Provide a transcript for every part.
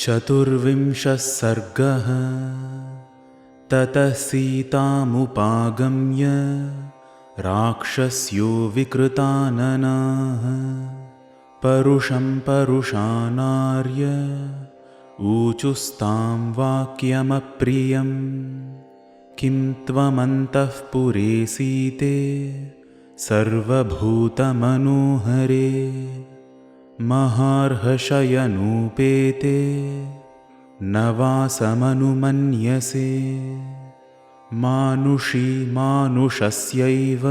चतुर्विंशः सर्गः। ततः सीतामुपागम्य राक्षस्यो विकृताननाः परुषं परुषानार्य ऊचुस्तां वाक्यमप्रियम्। किं त्वमन्तःपुरे सीते सर्वभूतमनोहरे महार्हषयनूपेते न वासमनुमन्यसे। मानुषी मानुषस्यैव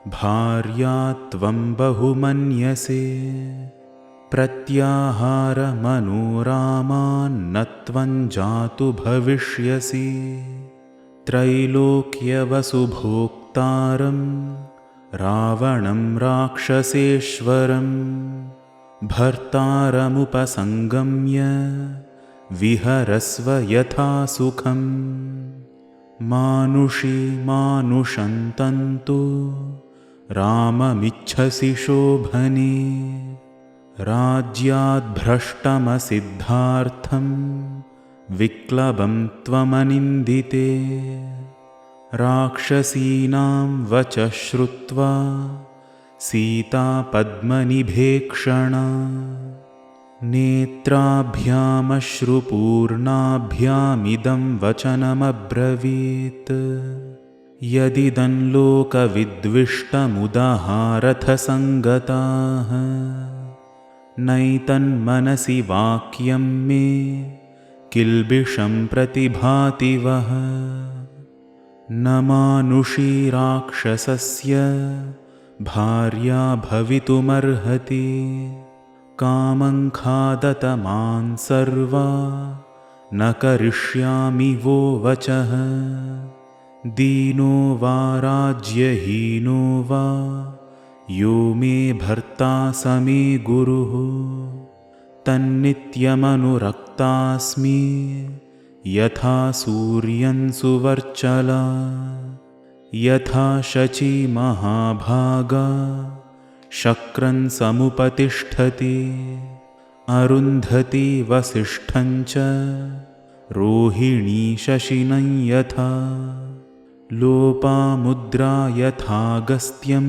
भार्या त्वं बहुमन्यसे। प्रत्याहारमनोरामान्न त्वं जातु भविष्यसि। त्रैलोक्यवसुभोक्तारं रावणं राक्षसेश्वरं भर्तारमुपसंगम्य विहरस्व यथा सुखम्। मानुषी मानुषं तन्तु राममिच्छसि शोभने राज्याद्भ्रष्टमसिद्धार्थं विक्लबं त्वमनिन्दिते। राक्षसीनां वचः श्रुत्वा सीता पद्मनिभेक्षणा नेत्राभ्यामश्रुपूर्णाभ्यामिदं वचनमब्रवीत्। यदिदं लोकविद्विष्टमुदाहारथसङ्गताः नैतन्मनसि वाक्यं मे किल्बिषं प्रतिभाति वः। न मानुषी राक्षसस्य भार्या भवितुमर्हति। कामं खादत मां सर्वा न करिष्यामि वो वचः। दीनो वा राज्यहीनो वा यो मे भर्ता स मे गुरुः। तन्नित्यमनुरक्तास्मि यथा सूर्यं सुवर्चला यथा शची महाभागा शक्रं समुपतिष्ठति। अरुन्धती वसिष्ठं च रोहिणी शशिनं यथा लोपामुद्रा यथागस्त्यं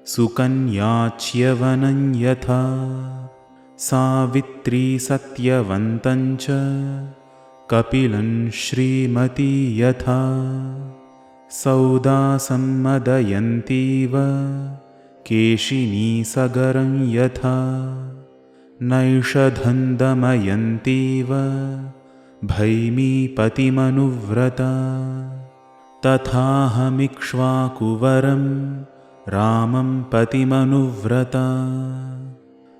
सुकन्याच्यवनं यथा सावित्री सत्यवन्तं च कपिलं श्रीमती यथा सौदासम्मदयन्तीव केशिनी सगरं यथा नैषधं-दमयन्तीव भैमीपतिमनुव्रता। तथाहमिक्ष्वाकुवरं रामं पतिमनुव्रता।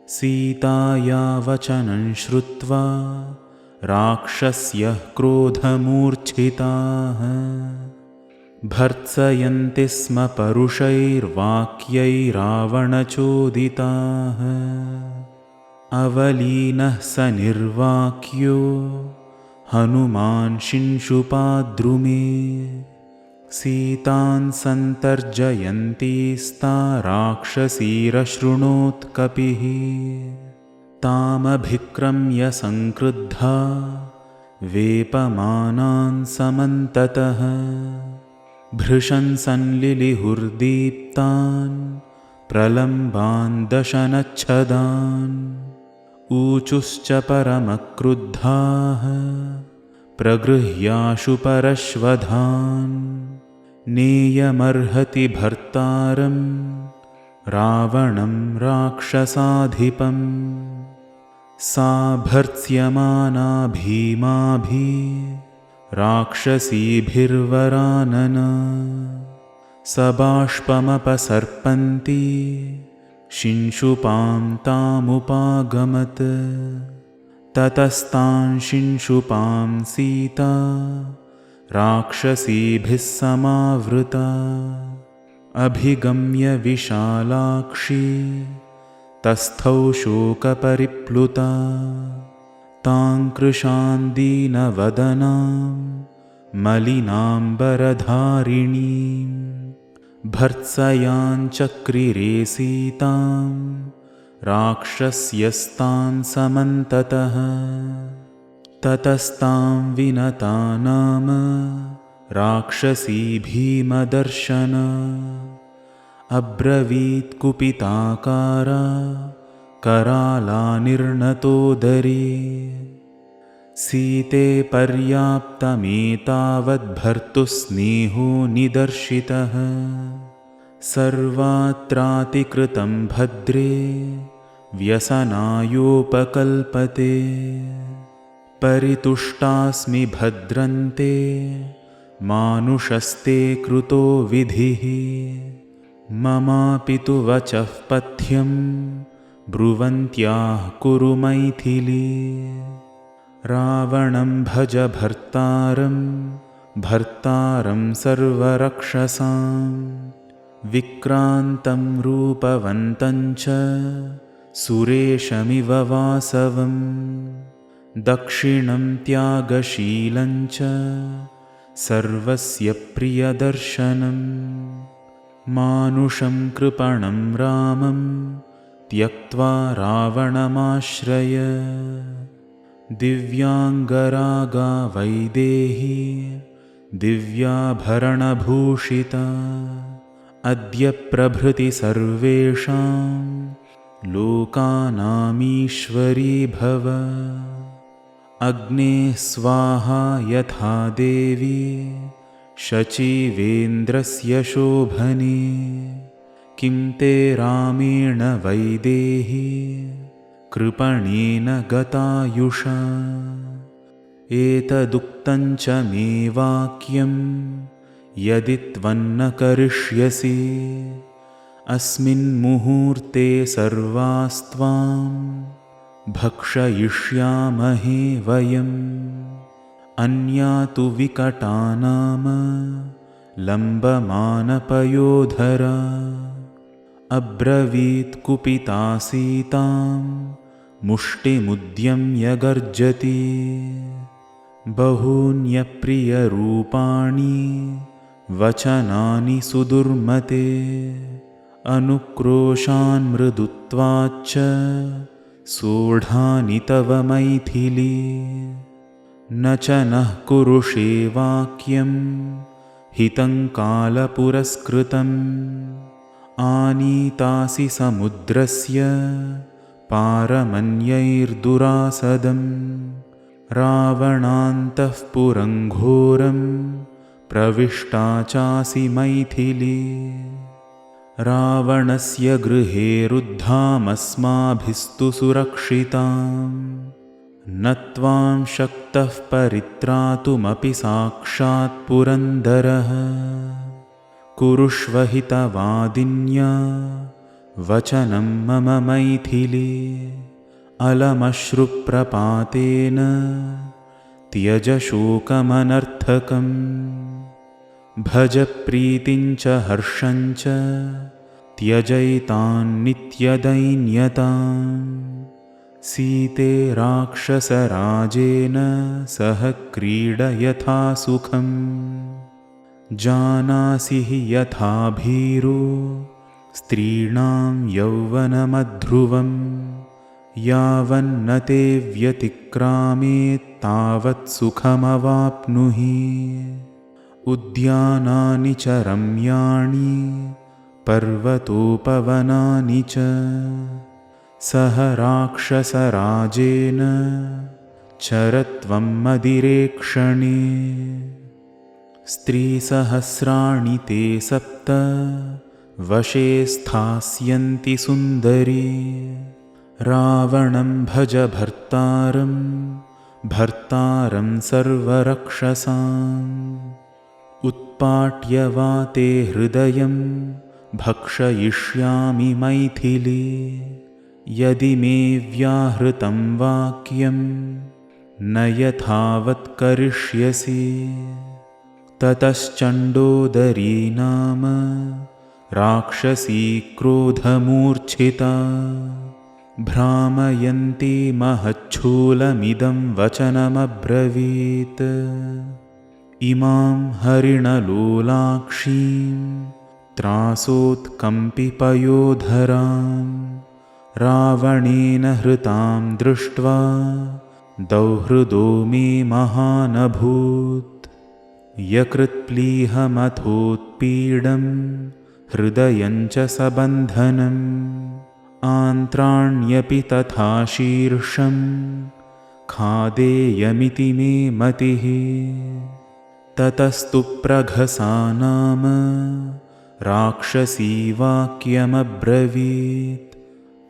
सीताया वचनं श्रुत्वा राक्षस्यः क्रोधमूर्च्छिताः भर्त्सयन्ति स्म परुषैर्वाक्यैरावणचोदिताः। अवलीनः स निर्वाक्यो हनुमान् शिंशुपाद्रुमे सीतां सन्तर्जयन्तीस्ता राक्षसीरशृणोत्कपिः। तामभिक्रम्य संक्रुद्धा वेपमानान् समन्ततः भृशंसन्लिलिहुर्दीप्तान् प्रलम्बान् दशनच्छदान्। ऊचुश्च परमक्रुद्धाः प्रगृह्याशु परश्वधान्। नेयमर्हति भर्तारं रावणं राक्षसाधिपम्। सा भर्त्स्यमाना भीमाभि राक्षसीभिर्वरानना सबाष्पमपसर्पन्ती शिंशुपां तामुपागमत्। ततस्तां शिंशुपां सीता राक्षसीभिः समावृता। अभिगम्य विशालाक्षी तस्थौ शोकपरिप्लुता। तां कृशां दीनवदनां मलिनाम्बरधारिणीं भर्त्सयाञ्चक्रिरे सीतां राक्षस्यस्तान् समन्ततः। ततस्तां विनता नाम राक्षसी भीमदर्शना। अब्रवीत् कुपिताकारा कराला निर्नतोदरी। सीते पर्याप्तमेतावद्भर्तुस्नेहो निदर्शितः। सर्वात्रातिकृतं भद्रे व्यसनायोपकल्पते। परितुष्टास्मि भद्रन्ते मानुषस्ते कृतो विधिः। ममापि तु वचः पथ्यं ब्रुवन्त्याः कुरु मैथिली। रावणं भज भर्तारं सर्वरक्षसां। विक्रान्तं रूपवन्तं च सुरेशमिव वासवं। दक्षिणं त्यागशीलं च सर्वस्य प्रियदर्शनं। मानुषं कृपणं रामं त्यक्त्वा रावणमाश्रय। दिव्याङ्गरागा वैदेही दिव्याभरणभूषिता। अद्य प्रभृति सर्वेषां लोकानामीश्वरी भव। अग्ने स्वाहा यथा देवी शचीवेन्द्रस्य शोभने। किं ते रामेण वैदेही कृपणेन गतायुषा। एतदुक्तं च मे वाक्यं यदि त्वं न करिष्यसि। अस्मिन् मुहूर्ते सर्वास्त्वां भक्षयिष्यामहे वयम्। अन्या तु विकटा नाम लम्बमानपयोधरा। अब्रवीत् कुपिता सीतां मुष्टिमुद्यम्य गर्जति। बहून्यप्रियरूपाणि वचनानि सुदुर्मते। अनुक्रोशान् मृदुत्वाच्च सोढानि तव मैथिली। न च नः कुरुषे वाक्यं हितं कालपुरस्कृतम्। आनीतासि समुद्रस्य पारमन्यैर्दुरासदम्। रावणान्तःपुरं घोरं प्रविष्टा चासि मैथिली। रावणस्य गृहे रुद्धामस्माभिस्तु सुरक्षिताम्। न त्वां शक्तः परित्रातुमपि साक्षात् पुरन्दरः। कुरुष्व हितवादिन्या वचनं मम मैथिली। अलमश्रुप्रपातेन त्यज शोकमनर्थकम्। भज प्रीतिं च हर्षं च त्यजैतान्नित्यदैन्यताम्। सीते राक्षसराजेन सह क्रीडयथा सुखम्। जानासि हि यथा भीरो स्त्रीणां यौवनमध्रुवम्। यावन्न ते व्यतिक्रामेत् तावत् सुखमवाप्नुहि। उद्यानानि च रम्याणि पर्वतोपवनानि च सह राक्षसराजेन चरत्वं मदिरेक्षणे। स्त्रीसहस्राणि ते सप्त वशे स्थास्यन्ति सुन्दरी। रावणं भज भर्तारं सर्वरक्षसाम्। उत्पाट्य वा ते हृदयं भक्षयिष्यामि मैथिली। यदि मे व्याहृतं वाक्यं न यथावत् करिष्यसि। ततश्चण्डोदरी नाम राक्षसी क्रोधमूर्छिता। भ्रामयन्ती महच्छूलमिदं वचनमब्रवीत्। इमां हरिणलोलाक्षीं त्रासोत्कम्पिपयोधरां। रावणेन हृतां दृष्ट्वा दौहृदो मे महानभूत्। यकृत्प्लीहमथोत्पीडं हृदयञ्च सबन्धनम् आन्त्राण्यपि तथा शीर्षं खादेयमिति मे मतिः। ततस्तु प्रघसा नाम राक्षसी वाक्यमब्रवीत्।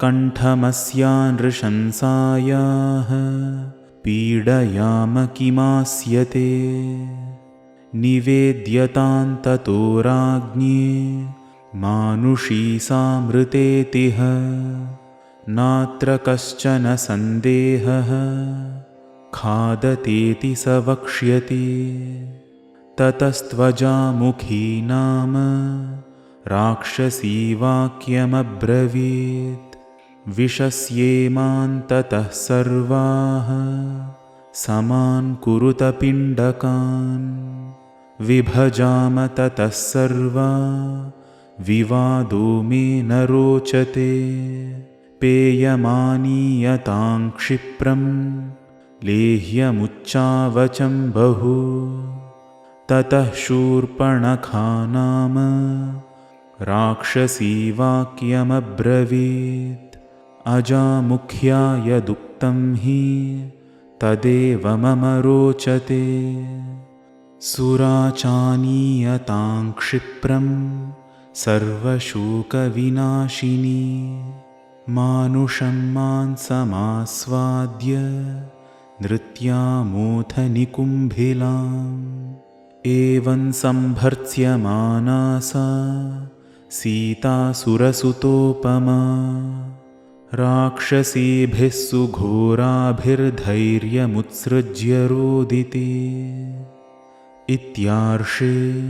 कण्ठमस्या नृशंसायाः पीडयाम किमास्यते। निवेद्यतां ततो राज्ञे मानुषी सामृतेतिह। नात्र कश्चन सन्देहः खादतेति स वक्ष्यति। ततस्त्वजामुखी नाम राक्षसी वाक्यमब्रवीत्। विशस्येमां ततः सर्वाः समान् कुरुत पिण्डकान्। विभजाम ततः सर्वा विवादो मे न रोचते। पेयमानीयतां क्षिप्रं लेह्यमुच्चावचं बहु। ततः शूर्पणखा नाम राक्षसी वाक्यमब्रवीत्। अजामुख्या यदुक्तं हि तदेव मम रोचते। सुराचानीयतां क्षिप्रं सर्वशोकविनाशिनी। मानुषं मांसमास्वाद्य नृत्यामोथ निकुम्भिलाम्। एवं सम्भर्त्स्यमाना सा सीतासुरसुतोपमा। राक्षसीभिः सुघोराभिर्धैर्यमुत्सृज्य रोदिति। इत्यार्षे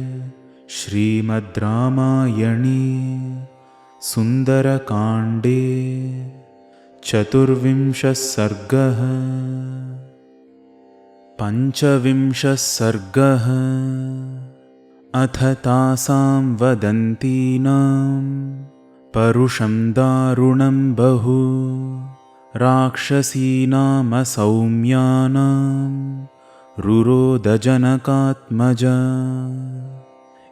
श्रीमद् रामायणे सुन्दरकाण्डे 24 सर्गः। 25 सर्गः। अथ तासां वदन्तीनां परुषं दारुणं बहु। राक्षसीनामसौम्यानां रुरोदजनकात्मजा।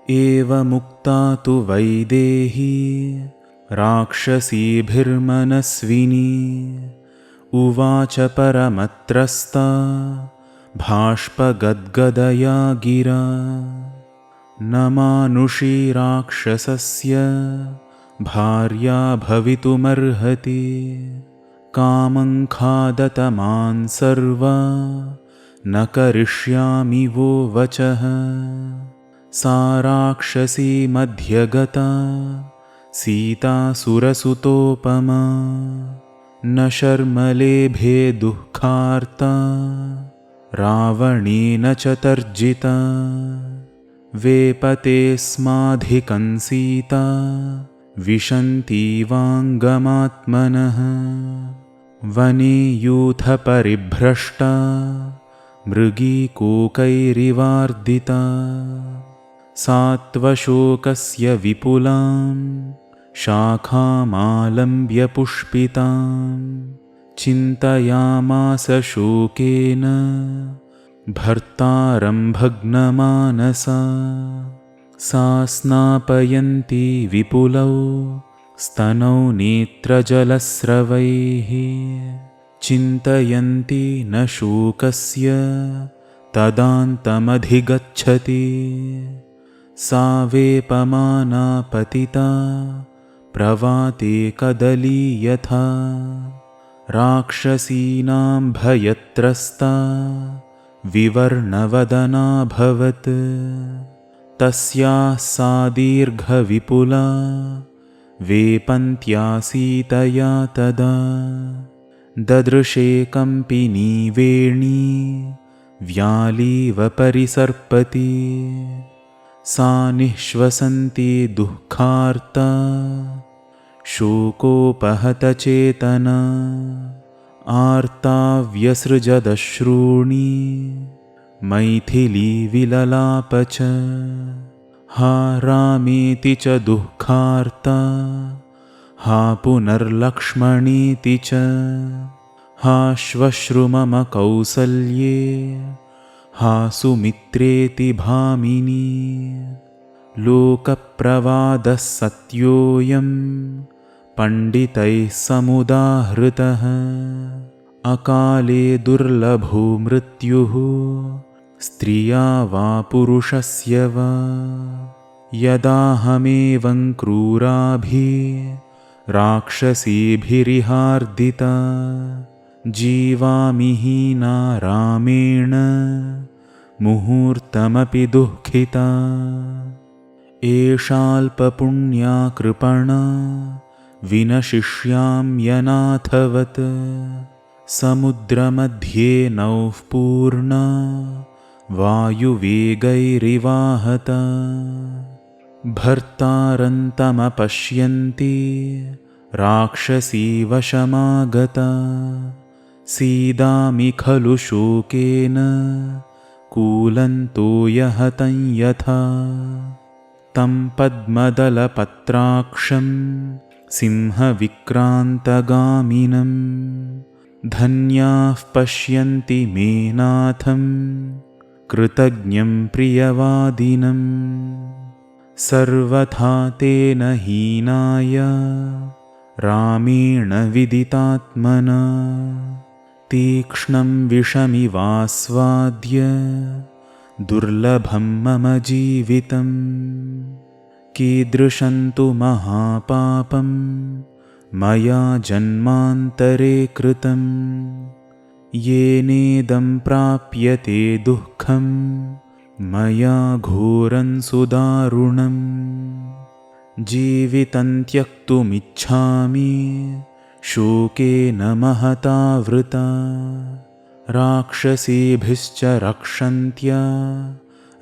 एवमुक्ता तु वैदेही राक्षसीभिर्मनस्विनी। उवाच परमत्रस्ता भाष्पगद्गदया गिरा। न मानुषी राक्षसस्य भार्या भवितुमर्हति। कामं खादत मां सर्वा न करिष्यामि वो वचः। सा राक्षसी मध्यगता सीतासुरसुतोपमा। न शर्मलेभे दुःखार्ता रावणेन च तर्जिता। वेपते स्माधिकं सीता विशन्तीवाङ्गमात्मनः। वने यूथपरिभ्रष्टा मृगीकोकैरिवार्दिता। सात्वशोकस्य विपुलां शाखामालम्ब्य पुष्पितां। चिन्तयामास शोकेन भर्तारं भग्नमानसा। सा स्नापयन्ती विपुलौ स्तनौ नेत्रजलस्रवैः। चिन्तयन्ती न शोकस्य तदान्तमधिगच्छति। सा वेपमाना पतिता प्रवाते कदली यथा। राक्षसीनां भयत्रस्ता विवर्णवदनाभवत्। तस्याः सा दीर्घविपुला वेपन्त्या सीतया तदा। ददृशे कम्पिनी वेणी व्यालीव परिसर्पति। सा निःश्वसन्ती दुःखार्ता शोकोपहतचेतना। आर्ता व्यसृजदश्रूणि मैथिली विललाप च। हा रामेति च दुःखार्ता हा पुनर्लक्ष्मणीति च हा श्वश्रु मम कौसल्ये हा सुमित्रेति भामिनी लोकप्रवादः सत्योऽयं पण्डितैः समुदाहृतः अकाले दुर्लभो मृत्युः स्त्रिया वा पुरुषस्य वा यदाहमेवं क्रूराभिः राक्षसीभिरिहार्दिता जीवामि हीना रामेण मुहूर्तमपि दुःखिता एषाल्पपुण्या कृपणा विनशिष्याम्यनाथवत् समुद्रमध्ये नौः पूर्णा वायुवेगैरिवाहता भर्तारन्तमपश्यन्ति राक्षसी वशमागता सीदामि खलु शोकेन कूलन्तो यहतं यथा तं पद्मदलपत्राक्षं सिंहविक्रान्तगामिनं धन्याः पश्यन्ति मे नाथं कृतज्ञं प्रियवादिनं सर्वथा तेन हीनाय रामेण विदितात्मना तीक्ष्णं विषमिवास्वाद्य दुर्लभं मम जीवितं कीदृशं तु महापापं मया जन्मान्तरे कृतं येनेदं प्राप्यते दुःखं मया घोरं सुदारुणं जीवितं त्यक्तुमिच्छामि शोकेन महतावृता राक्षसीभिश्च रक्षन्त्या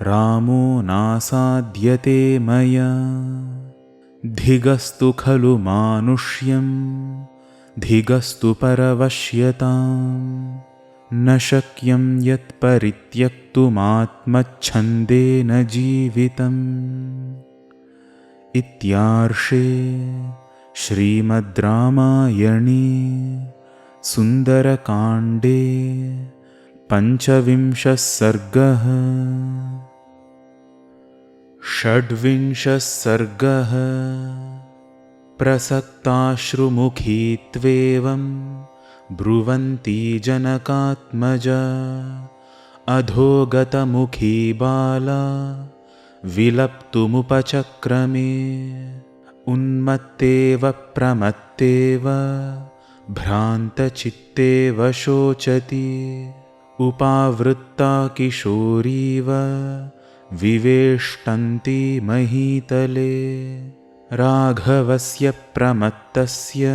रामो नासाद्यते मया धिगस्तु खलु मानुष्यं धिगस्तु परवश्यताम् न शक्यं यत्परित्यक्तुमात्मच्छन्देन जीवितम् इत्यार्षे श्रीमद् रामायणे सुन्दरकाण्डे पञ्चविंशः सर्गः षड्विंशः सर्गः प्रसक्ताश्रुमुखी त्वेवं ब्रुवन्ती जनकात्मजा अधोगतमुखी बाला विलप्तुमुपचक्रमे उन्मत्तेव प्रमत्तेव भ्रान्तचित्तेव शोचति उपावृत्ता किशोरीव विवेष्टन्ति महीतले राघवस्य प्रमत्तस्य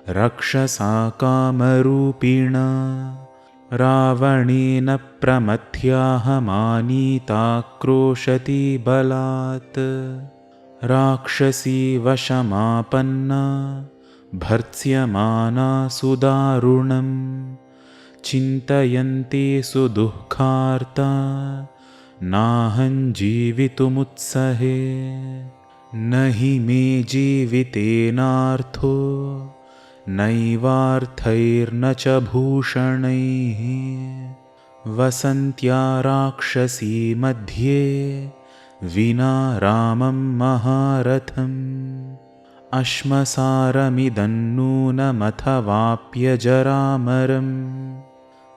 रक्षसा कामरूपिणा रावणेन प्रमथ्याहमानीताक्रोशति बलात् राक्षसी वशमापन्ना भर्त्स्यमाना सुदारुणं चिन्तयन्ती सुदुःखार्ता नाहं जीवितुमुत्सहे न हि मे जीवितेनार्थो नैवार्थैर्न च भूषणैः वसन्त्या राक्षसी मध्ये विना रामं महारथम् अश्मसारमिदन्नूनमथवाप्यजरामरम्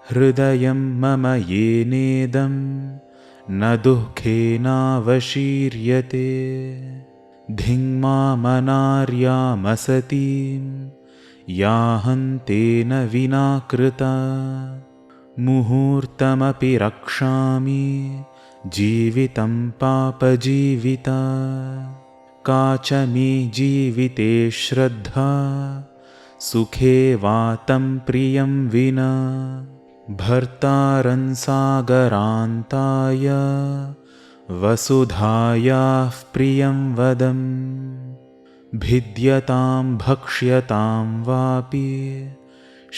हृदयं मम येनेदं न दुःखेनावशीर्यते धिङ्मामनार्यामसतीं याहन्तेन विना कृता मुहूर्तमपि रक्षामि जीवितं पापजीविता का च मे जीविते श्रद्धा सुखे वा तं प्रियं विना भर्तारं सागरान्ताय वसुधायाः प्रियं वदं भिद्यतां भक्ष्यतां वापि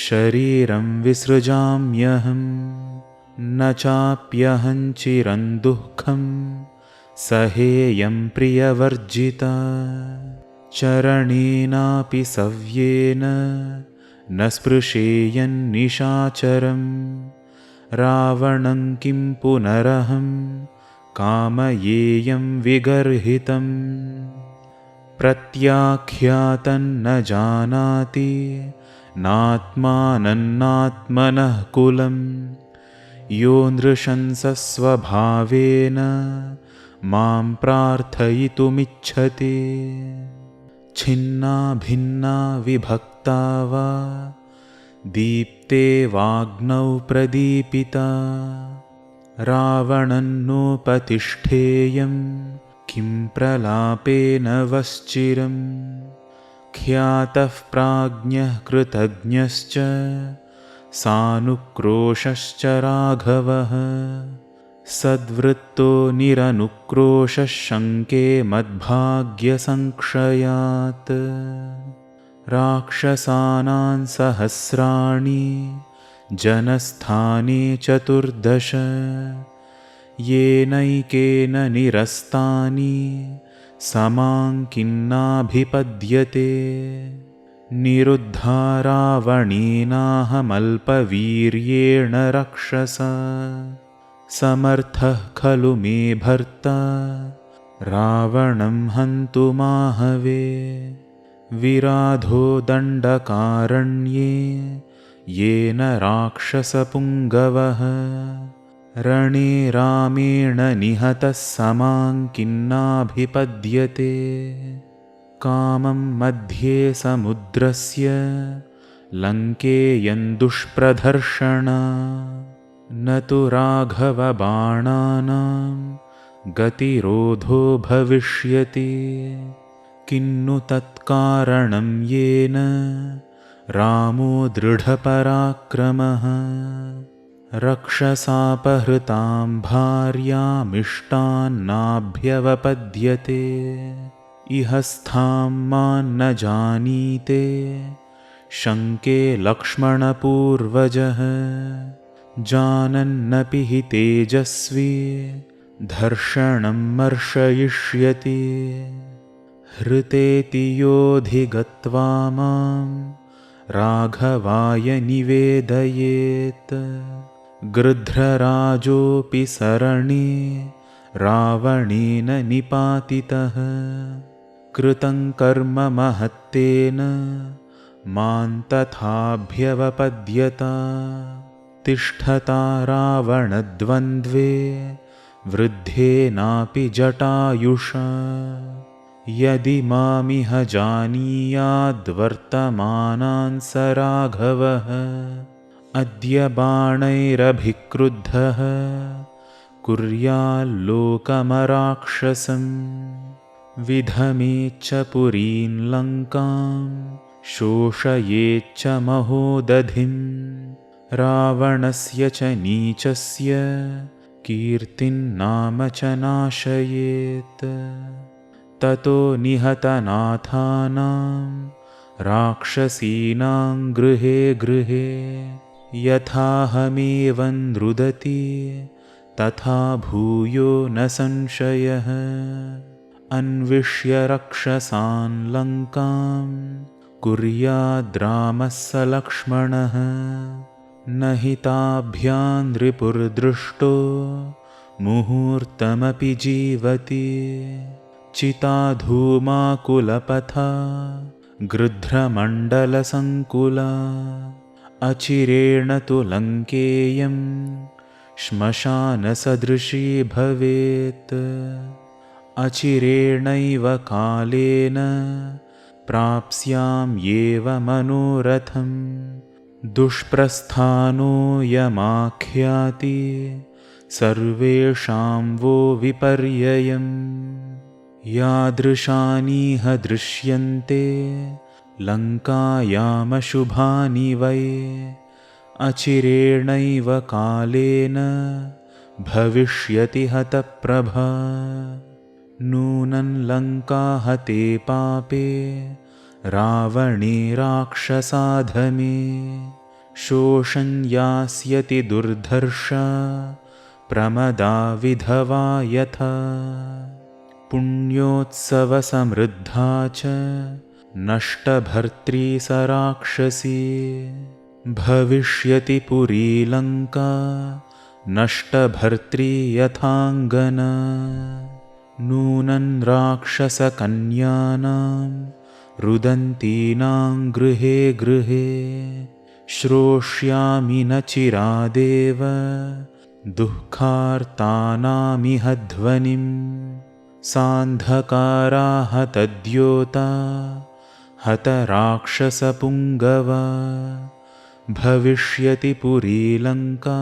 शरीरं विसृजाम्यहं न चाप्यहं चिरं दुःखं सहेयं प्रियवर्जिता चरणेनापि सव्येन न स्पृशेयन्निशाचरं रावणं किं पुनरहं कामयेयं विगर्हितम् प्रत्याख्यातन्न जानाति नात्मानन्नात्मनः कुलं यो नृशंसस्वभावेन मां प्रार्थयितुमिच्छति छिन्ना भिन्ना विभक्ता वा दीप्ते वाग्नौ प्रदीपिता रावणन्नोपतिष्ठेयं किं प्रलापेन वश्चिरम् ख्यातः प्राज्ञः कृतज्ञश्च सानुक्रोशश्च राघवः सद्वृत्तो निरनुक्रोशः शङ्के मद्भाग्यसंक्षयात् राक्षसानां सहस्राणि जनस्थाने 14 येनैकेन निरस्तानि समाङ्किन्नाभिपद्यते निरुद्धा रावणेनाहमल्पवीर्येण रक्षसा समर्थः खलु मे भर्ता रावणं हन्तुमाहवे विराधो दण्डकारण्ये येन राक्षसपुङ्गवः रणे रामेण निहतः समाङ्किन्नाभिपद्यते कामं मध्ये समुद्रस्य लङ्केयं दुष्प्रदर्शना न तु राघवबाणानां गतिरोधो भविष्यति किन्नु तत्कारणं येन रामो दृढपराक्रमः रक्षसापहृतां भार्यामिष्टान्नाभ्यवपद्यते इह स्थां मां न जानीते शङ्के लक्ष्मणपूर्वजः जानन्नपि हि तेजस्वी धर्षणं मर्शयिष्यति हृतेति योऽधिगत्वा मां राघवाय निवेदयेत् गृध्रराजोऽपि सरणे रावणेन निपातितः कृतं कर्म महत्तेन मां तथाभ्यवपद्यता तिष्ठता रावणद्वन्द्वे वृद्धेनापि जटायुषा यदि मामिह जानीयाद्वर्तमानान् स राघवः अद्य बाणैरभिक्रुद्धः कुर्याल्लोकमराक्षसम् विधमेच्च पुरीं लङ्कां शोषयेच्च महोदधिं रावणस्य च नीचस्य कीर्तिन्नाम च नाशयेत् ततो निहतनाथानां राक्षसीनां गृहे गृहे यथाहमेवं रुदति तथा भूयो न संशयः अन्विष्य रक्षसान् लङ्कां कुर्याद्रामः स लक्ष्मणः न हि ताभ्यां नृपुर्दृष्टो मुहूर्तमपि जीवति चिताधूमाकुलपथा गृध्रमण्डलसङ्कुला अचिरेण तु लङ्केयं श्मशानसदृशी भवेत् अचिरेणैव कालेन प्राप्स्याम्येव मनोरथं दुष्प्रस्थानोऽयमाख्याति सर्वेषां वो विपर्ययम् यादृशानीह दृश्यन्ते लङ्कायामशुभानि वै अचिरेणैव कालेन भविष्यति हतप्रभा नूनं लङ्का हते पापे रावणे राक्षसाधमे शोषं यास्यति दुर्धर्षा प्रमदा विधवा यथा पुण्योत्सवसमृद्धा च नष्टभर्त्री स राक्षसी। भविष्यति पुरी लङ्का नष्टभर्त्री यथाङ्गना। नूनं राक्षसकन्यानां रुदन्तीनां गृहे गृहे। श्रोष्यामि न चिरादेव दुःखार्तानामिह ध्वनिम्। सान्धकारा हतद्योता हतराक्षसपुङ्गवा। भविष्यति पुरी लङ्का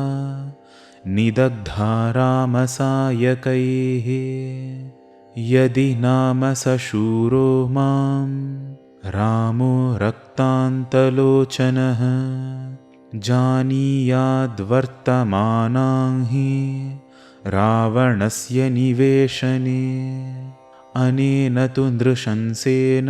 निदग्धा रामसायकैः। यदि नाम सशूरो मां रामो रक्तान्तलोचनः। जानीयाद्वर्तमानां हि रावणस्य निवेशने। अनेन तु नृशंसेन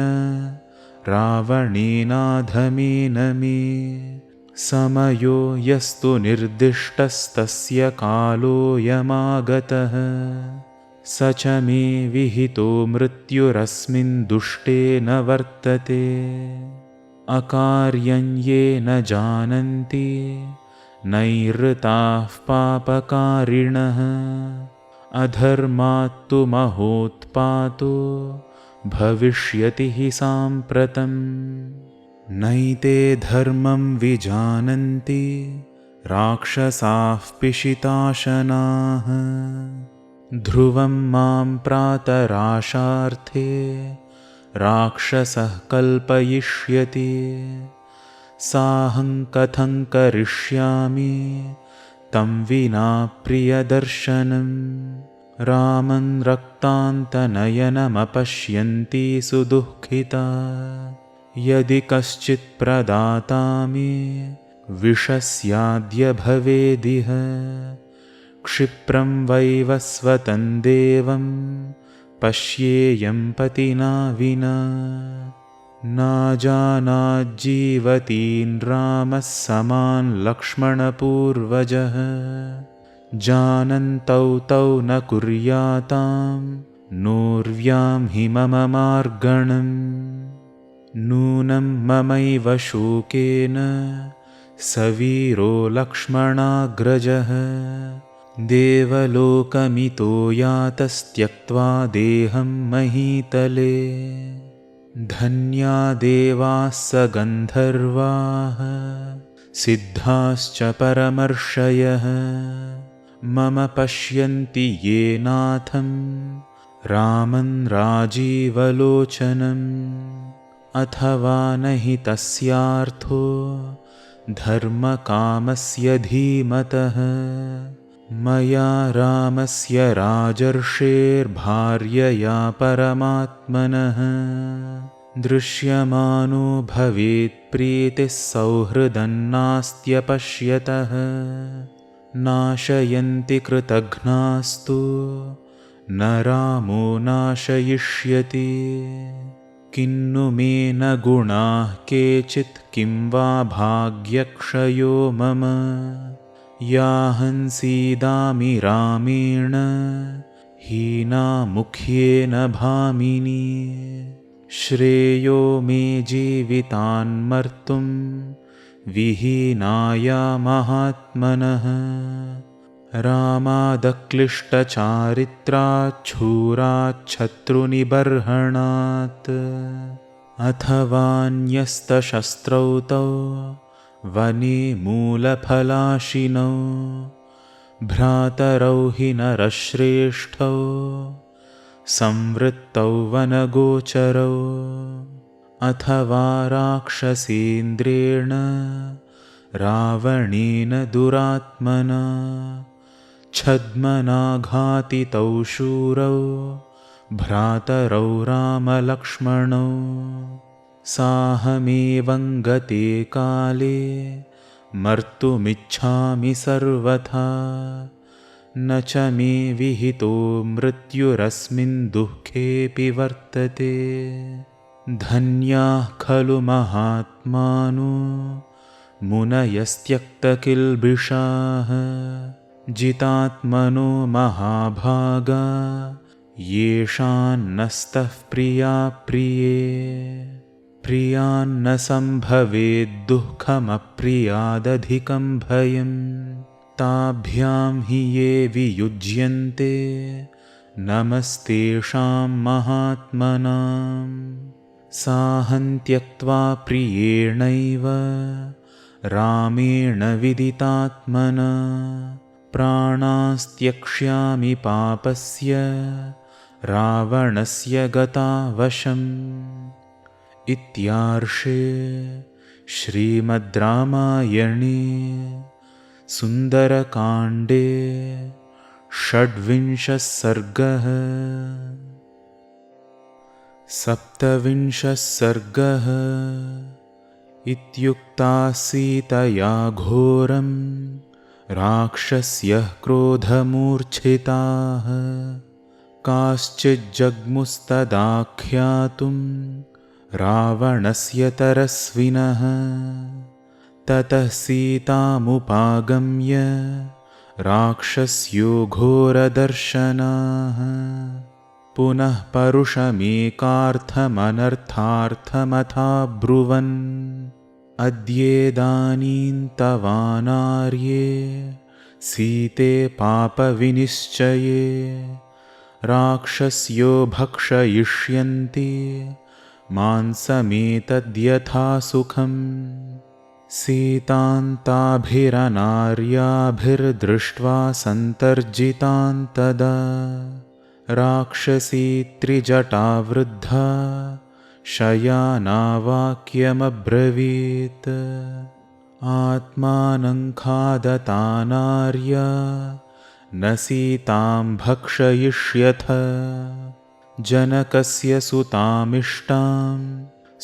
रावणेनाधमेन मे। समयो यस्तु निर्दिष्टस्तस्य कालोऽयमागतः। स च मे विहितो मृत्युरस्मिन् दुष्टे न वर्तते। अकार्यं ये न जानन्ति नैरृताः पापकारिणः। अधर्मात्तु महोत्पातो भविष्यति हि साम्प्रतम्। नैते धर्मं विजानन्ति राक्षसाः पिशिताशनाः। ध्रुवं मां प्रातराशार्थे राक्षसः कल्पयिष्यति। साहं कथं करिष्यामि तं विना प्रियदर्शनम्। रामं रक्तान्तनयनमपश्यन्ती सुदुःखिता। यदि कश्चित् प्रदाता मे विषस्याद्य भवेदिह। क्षिप्रं वैवस्वतं देवं पश्येयं पतिना विना। नाजानाज्जीवतीन् रामः समान् लक्ष्मणपूर्वजः। जानन्तौ तौ न कुर्यातां नोर्व्यां हि मम मार्गणम्। नूनं ममैव शोकेन सवीरो लक्ष्मणाग्रजः। देवलोकमितो यातस्त्यक्त्वा देहं महीतले। धन्या देवाः स गन्धर्वाः सिद्धाश्च परमर्षयः। मम पश्यन्ति ये नाथं रामं राजीवलोचनम्। अथवा न हि तस्यार्थो धर्मकामस्य धीमतः। मया रामस्य राजर्षेर्भार्यया परमात्मनः। दृश्यमानो भवेत् प्रीतिः सौहृदन्नास्त्यपश्यतः। नाशयन्ति कृतघ्नास्तु न रामो नाशयिष्यति। किन्नु मे न गुणाः केचित् किं वा भाग्यक्षयो मम। याहं सीदामि रामेण हीना मुख्येन भामिनी। श्रेयो मे जीवितान्मर्तुं विहीनाया महात्मनः। रामादक्लिष्टचारित्राच्छूराच्छत्रुनिबर्हणात्। अथवान्यस्तशस्त्रौ तौ वने मूलफलाशिनौ। भ्रातरौ हि नरश्रेष्ठौ संवृत्तौ वनगोचरौ। अथवा राक्षसेन्द्रेण रावणेन दुरात्मना। छद्मनाघातितौ शूरौ भ्रातरौ रामलक्ष्मणौ। साहमेवं गते काले मर्तुमिच्छामि सर्वथा। न च मे विहितो मृत्युरस्मिन् दुःखेऽपि वर्तते। धन्याः खलु महात्मानो मुनयस्त्यक्तकिल्बिषाः। जितात्मनो महाभागा येषान्नस्तः प्रिया प्रिये प्रियान्न सम्भवेद् दुःखमप्रियादधिकं भयम् ताभ्यां हि ये वियुज्यन्ते नमस्तेषां महात्मनां साहं त्यक्त्वा प्रियेणैव रामेण विदितात्मना प्राणास्त्यक्ष्यामि पापस्य रावणस्य गतावशम् इत्यार्षे श्रीमद् रामायणे सुन्दरकाण्डे षड्विंशः सर्गः। सप्तविंशः सर्गः। इत्युक्ता सीतया घोरं राक्षस्यः क्रोधमूर्च्छिताः काश्चिज्जग्मुस्तदाख्यातुं रावणस्य तरस्विनः ततः सीतामुपागम्य राक्षस्यो घोरदर्शनाः पुनः परुषमेकार्थमनर्थार्थमथाब्रुवन् अद्येदानीं तवानार्ये सीते पापविनिश्चये राक्षस्यो भक्षयिष्यन्ति मांसमेतद्यथा सुखम् सीतान्ताभिरनार्याभिर्दृष्ट्वा सन्तर्जितां तदा राक्षसी त्रिजटावृद्धा शयानावाक्यमब्रवीत् आत्मानं खादतानार्या न सीतां भक्षयिष्यथ जनकस्य सुतामिष्टां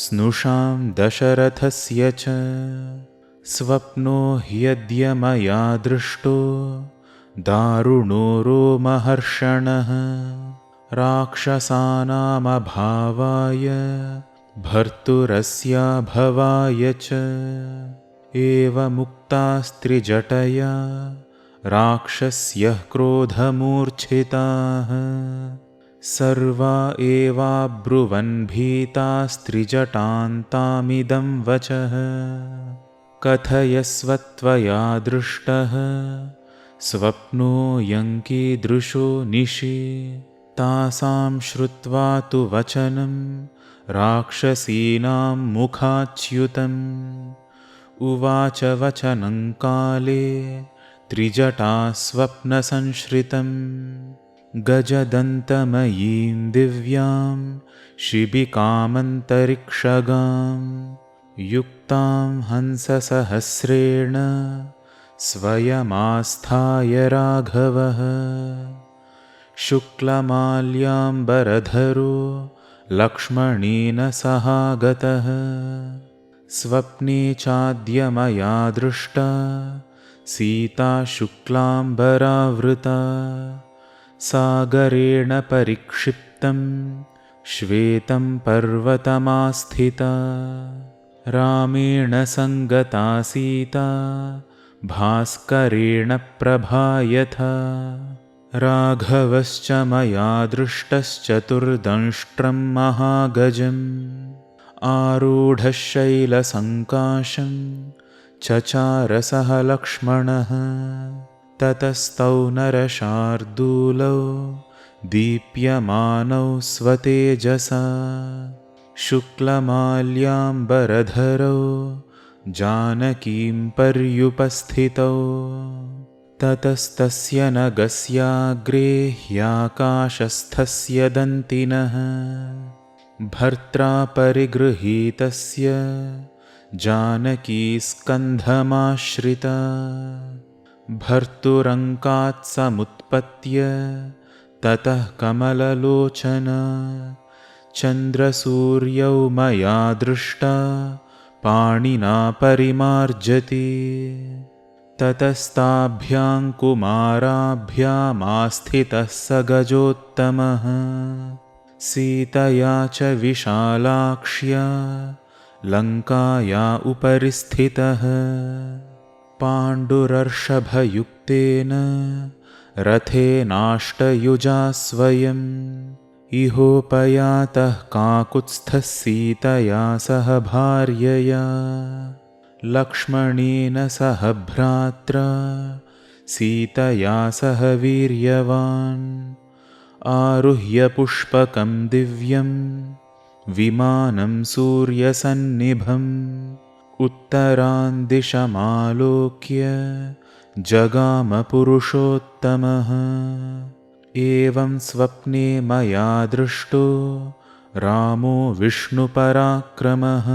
स्नुषां दशरथस्य च स्वप्नो ह्यद्य मया दृष्टो दारुणो रोमहर्षणः राक्षसानामभावाय भर्तुरस्याभवाय च एवमुक्तास्त्रिजटया राक्षस्यः क्रोधमूर्च्छिताः सर्वा एवाब्रुवन् भीतास्त्रिजटान्तामिदं वचः कथयस्वत्वया दृष्टः स्वप्नोऽयं कीदृशो निशि तासां श्रुत्वा तु वचनं राक्षसीनां मुखाच्युतम् उवाच वचनं काले त्रिजटा स्वप्नसंश्रितम् गजदन्तमयीं दिव्यां शिबिकामन्तरिक्षगां युक्तां हंससहस्रेण स्वयमास्थाय राघवः शुक्लमाल्याम्बरधरो लक्ष्मणेन सहागतः स्वप्ने चाद्य मया दृष्टा सीता शुक्लाम्बरावृता सागरेण परिक्षिप्तं श्वेतं पर्वतमास्थिता रामेण सङ्गता सीता भास्करेण प्रभायथा राघवश्च मया दृष्टश्चतुर्दंष्ट्रं महागजम् आरूढः शैलसङ्काशं चचार सह लक्ष्मणः ततस्तौ नरशार्दूलौ दीप्यमानौ स्वतेजसा शुक्लमाल्याम्बरधरौ जानकीं पर्युपस्थितौ ततस्तस्य नगस्याग्रे ह्याकाशस्थस्य दन्तिनः भर्त्रा परिगृहीतस्य जानकी स्कन्धमाश्रिता भर्तुरङ्कात् समुत्पत्य ततः कमललोचना चन्द्रसूर्यौ मया दृष्टा पाणिना परिमार्जति ततस्ताभ्यां कुमाराभ्यामास्थितः स गजोत्तमः सीतया च विशालाक्ष्या लङ्काया उपरि स्थितः पाण्डुरर्षभयुक्तेन रथेनाष्टयुजा स्वयम् इहोपयातः काकुत्स्थः सीतया सह भार्यया लक्ष्मणेन सह भ्रात्रा सीतया सह वीर्यवान् आरुह्य पुष्पकं दिव्यं विमानं सूर्यसन्निभम् उत्तरान् दिशमालोक्य जगाम पुरुषोत्तमः एवं स्वप्ने मया दृष्टो रामो विष्णुपराक्रमः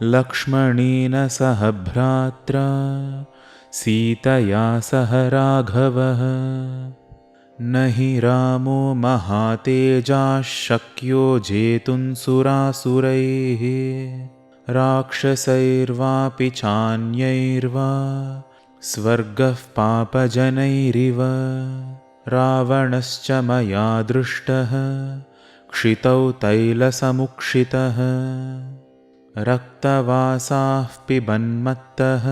लक्ष्मणेन सह भ्रात्रा सीतया सह राघवः न हि रामो महातेजाः शक्यो जेतुं सुरासुरैः राक्षसैर्वापि चान्यैर्वा स्वर्गः पापजनैरिव रावणश्च मया दृष्टः क्षितौ तैलसमुक्षितः रक्तवासाः पिबन्मत्तः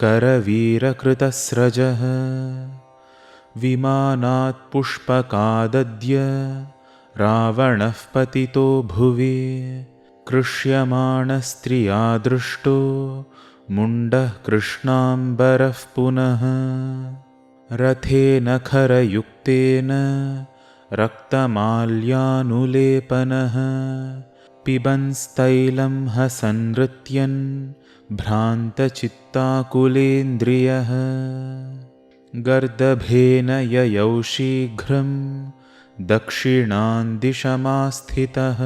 करवीरकृतस्रजः विमानात् पुष्पकादद्य रावणः पतितो भुवि कृष्यमाणस्त्रिया दृष्टो मुण्डः कृष्णाम्बरः पुनः रथेन खरयुक्तेन रक्तमाल्यानुलेपनः पिबंस्तैलं हसन्नृत्यन् भ्रान्तचित्ताकुलेन्द्रियः गर्दभेन ययौ शीघ्रं दक्षिणान् दिशमास्थितः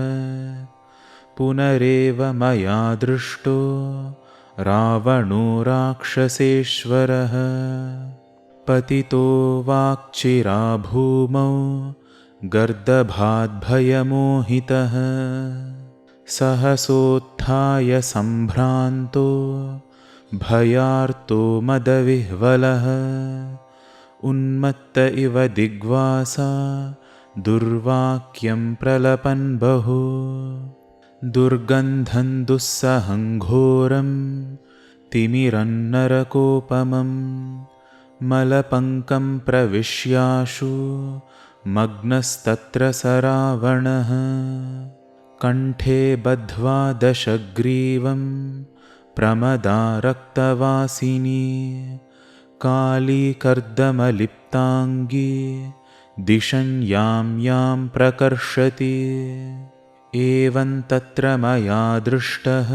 पुनरेव मया दृष्टो रावणो राक्षसेश्वरः पतितो वाक्चिरा भूमौ गर्दभाद्भयमोहितः सहसोत्थाय सम्भ्रान्तो भयार्तो मदविह्वलः उन्मत्त इव दिग्वासा दुर्वाक्यं प्रलपन् बहु दुर्गन्धं दुस्सहं घोरं तिमिरन्नरकोपमं मलपङ्कं प्रविश्याशु मग्नस्तत्र स रावणः कण्ठे बद्ध्वा दशग्रीवं प्रमदा रक्तवासिनी कालीकर्दमलिप्ताङ्गी दिशन् यां प्रकर्षति एवं तत्र मया दृष्टः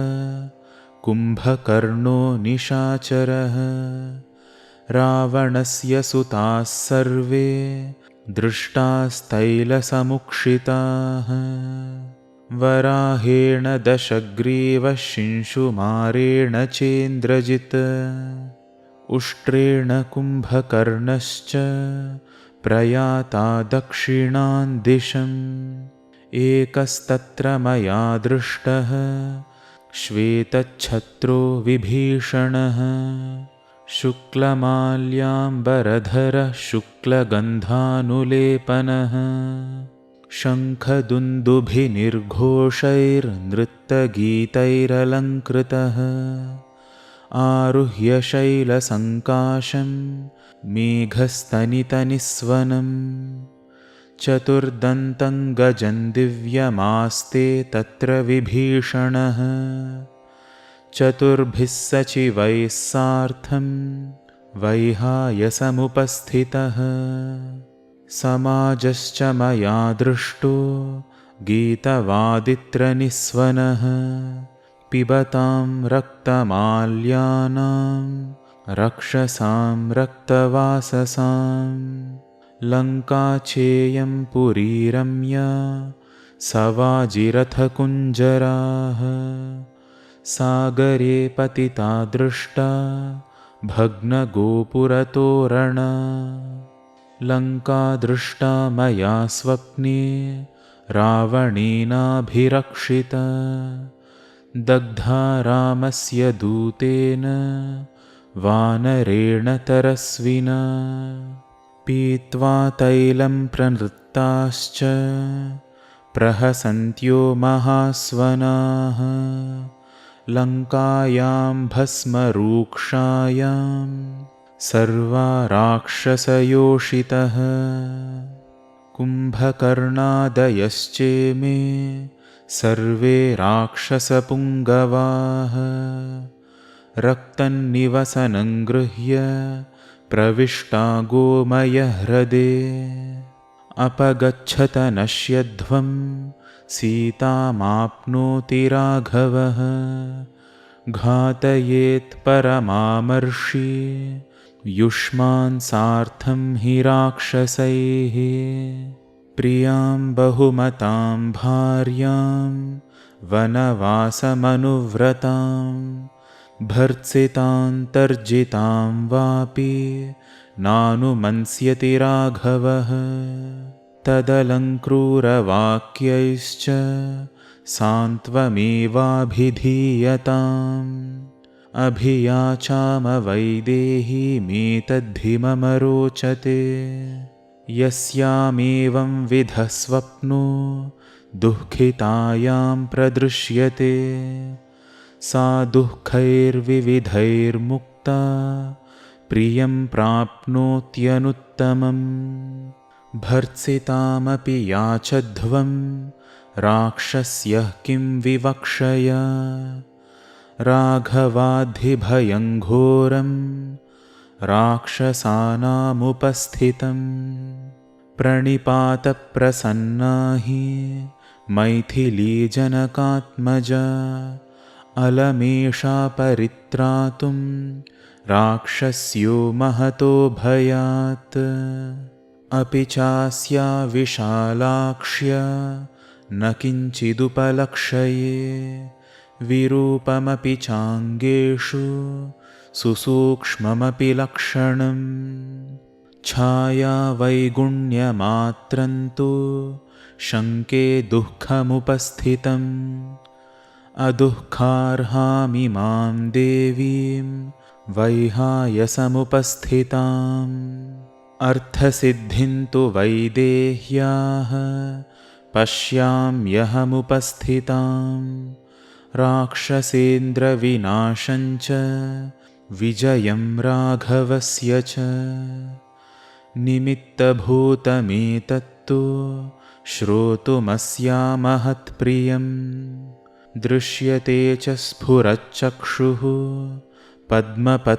कुम्भकर्णो निशाचरः रावणस्य सुताः सर्वे दृष्टास्तैलसमुक्षिताः वराहेण दशग्रीवः शिंशुमारेण चेन्द्रजित् उष्ट्रेण कुम्भकर्णश्च प्रयाता दक्षिणान् दिशम् एकस्तत्र मया दृष्टः श्वेतच्छत्रो विभीषणः शुक्लमाल्याम्बरधरः शुक्लगन्धानुलेपनः शङ्खदुन्दुभिनिर्घोषैर्नृत्तगीतैरलङ्कृतः आरुह्य शैलसङ्काशं मेघस्तनितनिस्वनम् चतुर्दन्तं गजं दिव्यमास्ते तत्र विभीषणः चतुर्भिः सचिवैः सार्धं वैहायसमुपस्थितः समाजश्च मया दृष्टो गीतवादित्रनिस्वनः पिबतां रक्तमाल्यानां रक्षसां रक्तवाससां लङ्काचेयं पुरीरम्या सवाजिरथकुञ्जराः सागरे पतिता दृष्टा भग्नगोपुरतोरणा लङ्का दृष्टा मया स्वप्ने रावणेनाभिरक्षिता दग्धा रामस्य दूतेन वानरेण तरस्विना पीत्वा तैलं प्रनृत्ताश्च प्रहसन्त्यो महास्वनाः लङ्कायां भस्मरूक्षायां सर्वा राक्षसयोषितः कुम्भकर्णादयश्चेमे सर्वे राक्षसपुङ्गवाः रक्तन्निवसनं गृह्य प्रविष्टा गोमयह्रदे अपगच्छत नश्यध्वं सीतामाप्नोति राघवः घातयेत् परमामर्षि युष्मान् सार्थं हि राक्षसैः प्रियां बहुमतां भार्यां वनवासमनुव्रतां भर्त्सितां तर्जितां वापि नानुमन्स्यति राघवः तदलङ्क्रूरवाक्यैश्च सान्त्वमेवाभिधीयताम् अभियाचामवैदेहीमेतद्धिममरोचते यस्यामेवं विधः स्वप्नो दुःखितायां प्रदृश्यते सा दुःखैर्विविधैर्मुक्ता प्रियं प्राप्नोत्यनुत्तमम् भर्त्सितामपि याचध्वं राक्षस्यः किं विवक्षया राघवाद्धिभयं घोरं राक्षसानामुपस्थितं प्रणिपातप्रसन्ना हि मैथिलीजनकात्मजा अलमेषा परित्रातुं राक्षस्यो महतो भयात् अपि चास्या विशालाक्ष्या न किञ्चिदुपलक्ष्ये विरूपमपि चाङ्गेषु सुसूक्ष्ममपि लक्षणम् छाया वैगुण्यमात्रं तु शङ्के दुःखमुपस्थितम् अदुःखार्हामिमां देवीं वैहायसमुपस्थिताम् अर्थसिद्धिं तु वैदेह्याः पश्याम्यहमुपस्थिताम् राक्षसेन्द्रविनाशं च विजयं राघवस्य च निमित्तभूतमेतत्तु श्रोतुमस्यामहत्प्रियम् दृश्यते च स्फुरच्चक्षुः पद्मपत्रमिवायतम्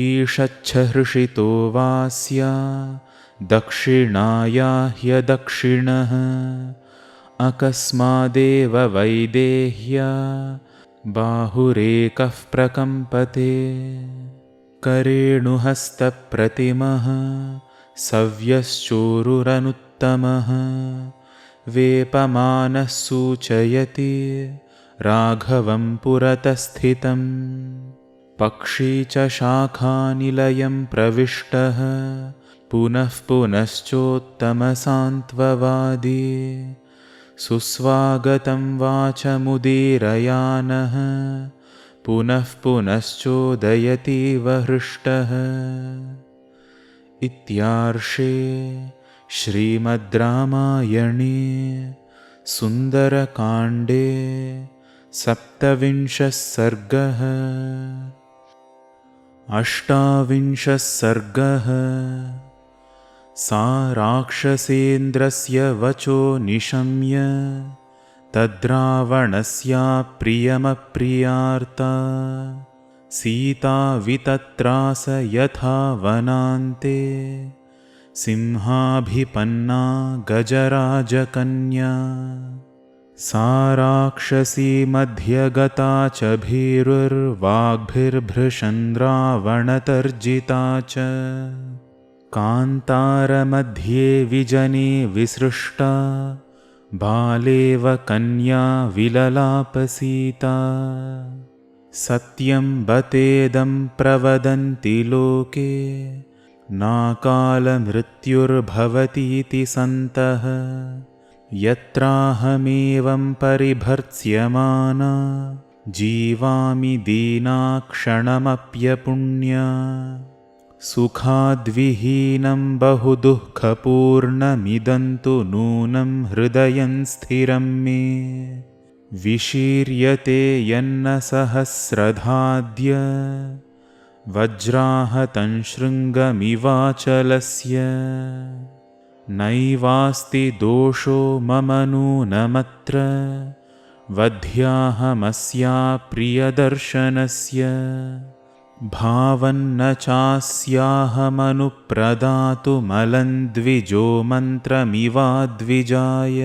ईषच्छहृषितो वास्या दक्षिणाया ह्यदक्षिणः अकस्मादेव वैदेह्या बाहुरेकः प्रकम्पते करेणुहस्तप्रतिमः सव्यश्चोरुरनुत्तमः वेपमानः सूचयति राघवं पुरतस्थितम् पक्षी च शाखानिलयं प्रविष्टः पुनः पुनश्चोत्तमसान्त्ववादी सुस्वागतं वाचमुदीरयानः पुनः पुनश्चोदयतीव हृष्टः। इत्यार्षे श्रीमद् रामायणे सुन्दरकाण्डे 27 सर्गः। 28 सर्गः। सा राक्षसेन्द्रस्य वचो निशम्य तद्रावणस्याप्रियमप्रियार्ता सीता वितत्रास यथा वनान्ते सिंहाभिपन्ना गजराजकन्या सा राक्षसी मध्यगता च भीरुर्वाग्भिर्भृशन् रावणतर्जिता च कान्तारमध्ये विजने विसृष्टा बालेव कन्या विललापसीता सत्यं बतेदं प्रवदन्ति लोके नाकालमृत्युर्भवतीति सन्तः यत्राहमेवं परिभर्त्स्यमाना जीवामि दीनाक्षणमप्यपुण्या सुखाद्विहीनं बहुदुःखपूर्णमिदं तु नूनं हृदयं स्थिरं मे विशीर्यते यन्न सहस्रधाद्य वज्राहतं शृङ्गमिवाचलस्य नैवास्ति दोषो मम नूनमत्र वध्याहमस्या प्रियदर्शनस्य भावन्न चास्याहमनुप्रदातुमलं द्विजो मन्त्रमिवाद्विजाय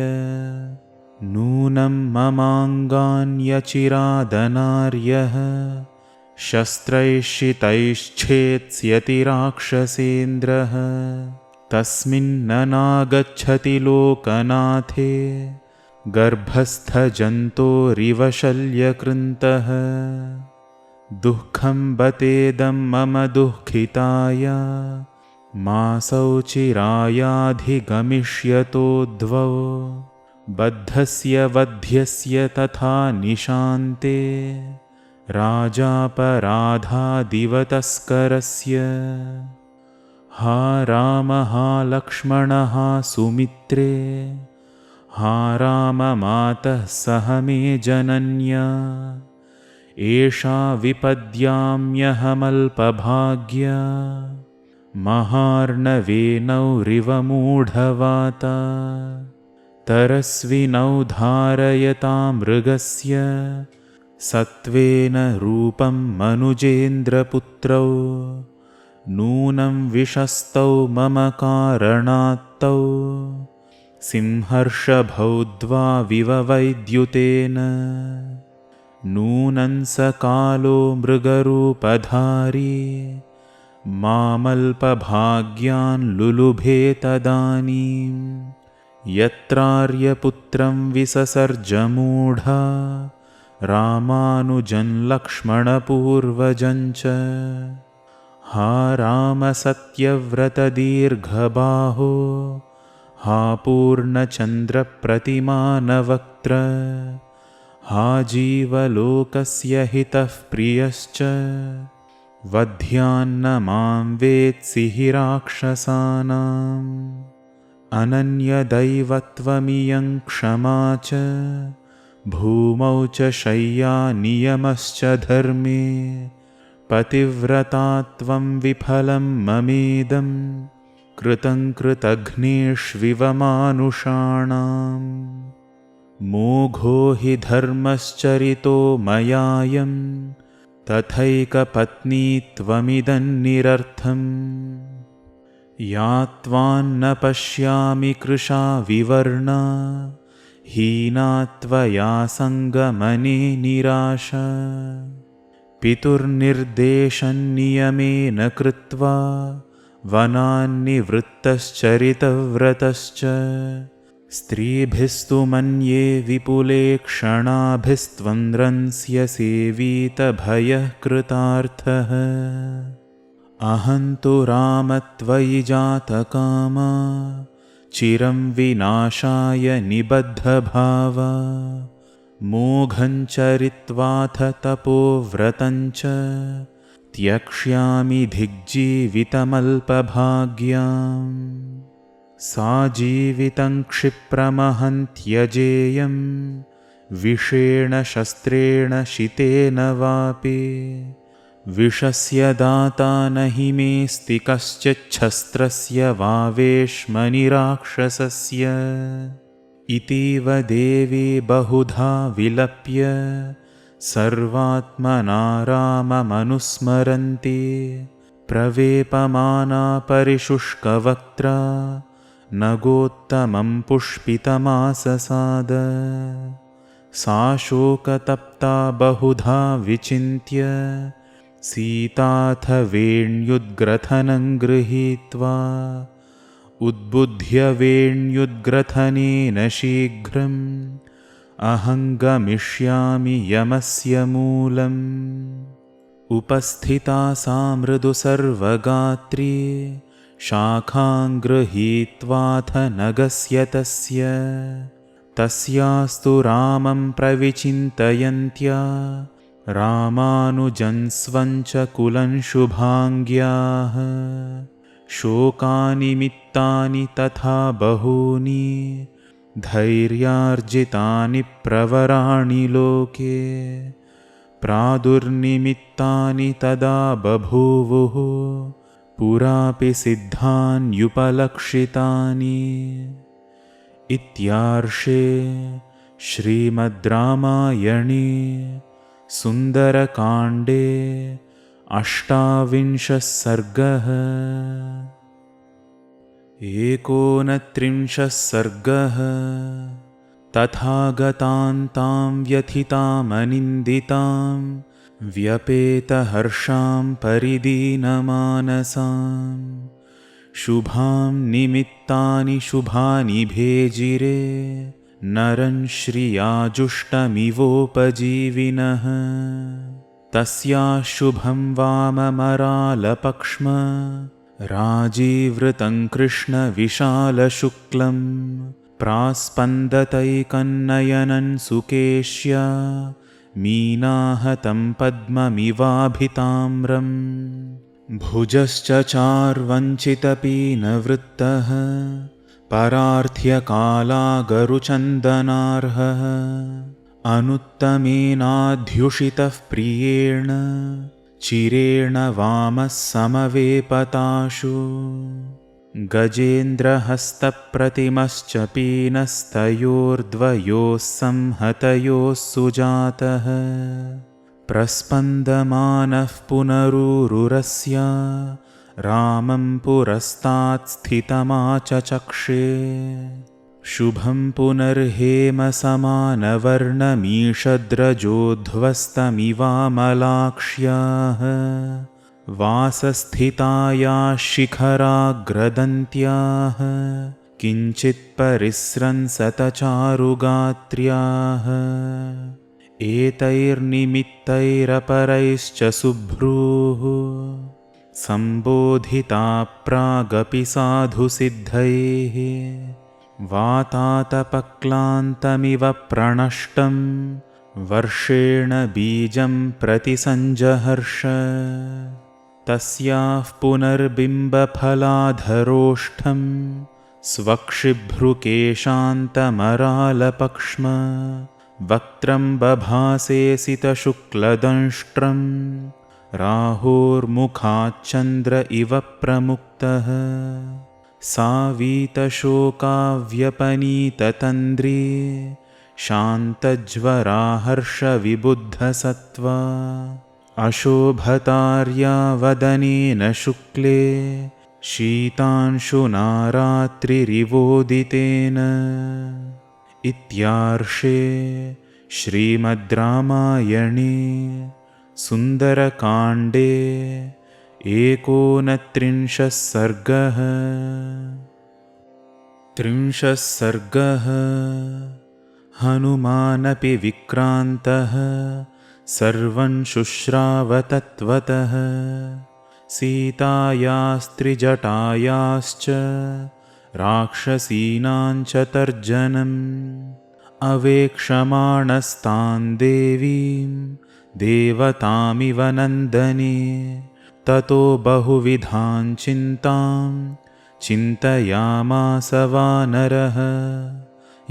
नूनं ममाङ्गान्यचिरादनार्यः शस्त्रैश्चितैश्छेत्स्यति राक्षसेन्द्रः तस्मिन्न नागच्छति लोकनाथे गर्भस्थजन्तोरिव शल्यकृन्तः दुःखं बतेदं मम दुःखिताय मासौ चिरायाधिगमिष्यतो द्वौ बद्धस्य वध्यस्य तथा निशान्ते राजापराधादिवतस्करस्य हा राम हा लक्ष्मण हा सुमित्रे हा राम मातः सह मे जनन्या एषा विपद्याम्यहमल्पभाग्या महार्णवेनौरिव मूढवाता तरस्विनौ धारयतां मृगस्य सत्त्वेन रूपं मनुजेन्द्रपुत्रौ नूनं विशस्तौ मम कारणात्तौ सिंहर्षभौ द्वाविववैद्युतेन नूनं स कालो मृगरूपधारी मामल्पभाग्यान् लुलुभे तदानीं यत्रार्यपुत्रं विससर्जमूढा रामानुजं लक्ष्मणपूर्वजं च हा राम सत्यव्रतदीर्घबाहो हा पूर्णचन्द्रप्रतिमानवक्त्र हा जीवलोकस्य हितः प्रियश्च वध्यान्न मां वेत्सि हि राक्षसानाम् अनन्यदैवत्वमियं क्षमा च भूमौ च शय्या नियमश्च धर्मे पतिव्रतात्वं विफलं ममेदं कृतं कृतघ्नेष्विव मानुषाणाम् मोघो हि धर्मश्चरितो मयायं तथैकपत्नीत्वमिदं निरर्थम् या त्वान्न पश्यामि कृशा विवर्णा हीना त्वया सङ्गमने निराशा पितुर्निर्देशन्नियमेन कृत्वा वनान्निवृत्तश्चरितव्रतश्च स्त्रीभिस्तु मन्ये विपुले क्षणाभिस्त्वं रंस्यसेवीतभयः कृतार्थः अहं तु राम त्वयि जातकामा चिरं विनाशाय निबद्धभावा मोघं चरित्वाथ तपोव्रतञ्च त्यक्ष्यामि धिग्जीवितमल्पभाग्याम् सा जीवितं क्षिप्रमहं त्यजेयं विषेण शस्त्रेण शितेन वापि विषस्य दाता न हि मेऽस्ति कश्चिच्छस्त्रस्य वा वेश्मनि राक्षसस्य इतीव देवी बहुधा विलप्य सर्वात्मना राममनुस्मरन्ति प्रवेपमाना परिशुष्कवक्त्रा नगोत्तमं पुष्पितमाससाद सा शोकतप्ता बहुधा विचिन्त्य सीताथ वेण्युद्ग्रथनं गृहीत्वा उद्बुद्ध्य वेण्युद्ग्रथनेन शीघ्रम् अहं गमिष्यामि यमस्य मूलम् उपस्थिता सा मृदु सर्वगात्री शाखां गृहीत्वाथ नगस्य तस्यास्तु रामं प्रविचिन्तयन्त्या रामानुजं स्वं च कुलं शुभाङ्ग्याः शोकानिमित्तानि तथा बहूनि धैर्यार्जितानि प्रवराणि लोके प्रादुर्निमित्तानि तदा बभूवुः पुरापि सिद्धान्युपलक्षितानि। इत्यार्षे श्रीमद् रामायणे सुन्दरकाण्डे 28 सर्गः। 29 सर्गः। तथागतान्तां व्यथितामनिन्दितां व्यपेतहर्षां परिदीनमानसां शुभां निमित्तानि शुभानि भेजिरे नरं श्रियाजुष्टमिवोपजीविनः। तस्याः शुभं वाममरालपक्ष्म राजीवृतं कृष्णविशालशुक्लं प्रास्पन्दतैकन्नयनं सुकेश्या मीनाहतं पद्ममिवाभिताम्रम्। भुजश्च चार्वञ्चितपीनवृत्तः परार्थ्यकालागरुचन्दनार्हः अनुत्तमेनाध्युषितः प्रियेण चिरेण वामः समवेपताशु। गजेन्द्रहस्तप्रतिमश्च पीनस्तयोर्द्वयोः संहतयोः सुजातः प्रस्पन्दमानः पुनरूरुरस्य रामं पुरस्तात् स्थितमाचचक्षे। शुभं पुनर्हेमसमानवर्णमीषद्रजोध्वस्तमिवामलाक्ष्याः वासस्थितायाः शिखराग्रदन्त्याः किञ्चित्परिस्रंसतचारुगात्र्याः। एतैर्निमित्तैरपरैश्च शुभ्रूः सम्बोधिता प्रागपि साधुसिद्धैः वातातपक्लान्तमिव प्रणष्टं वर्षेण बीजं प्रतिसञ्जहर्ष। तस्याः पुनर्बिम्बफलाधरोष्ठं स्वक्षिभ्रुकेशान्तमरालपक्ष्म वक्त्रं बभासे सितशुक्लदंष्ट्रं राहोर्मुखाच्चन्द्र इव प्रमुक्तः। सावीतशोकाव्यपनीततन्द्री शान्तज्वरा हर्षविबुद्धसत्त्वा अशोभतार्या वदनेन शुक्ले शीतांशुना रात्रिरिवोदितेन। इत्यार्षे श्रीमद् रामायणे सुन्दरकाण्डे 29 सर्गः। 30 सर्गः। हनुमानपि विक्रान्तः सर्वं शुश्रावतत्वतः सीतायास्त्रिजटायाश्च राक्षसीनां च तर्जनम् अवेक्षमाणस्तां देवीं देवतामिव नन्दने। ततो बहुविधां चिन्तां चिन्तयामास वानरः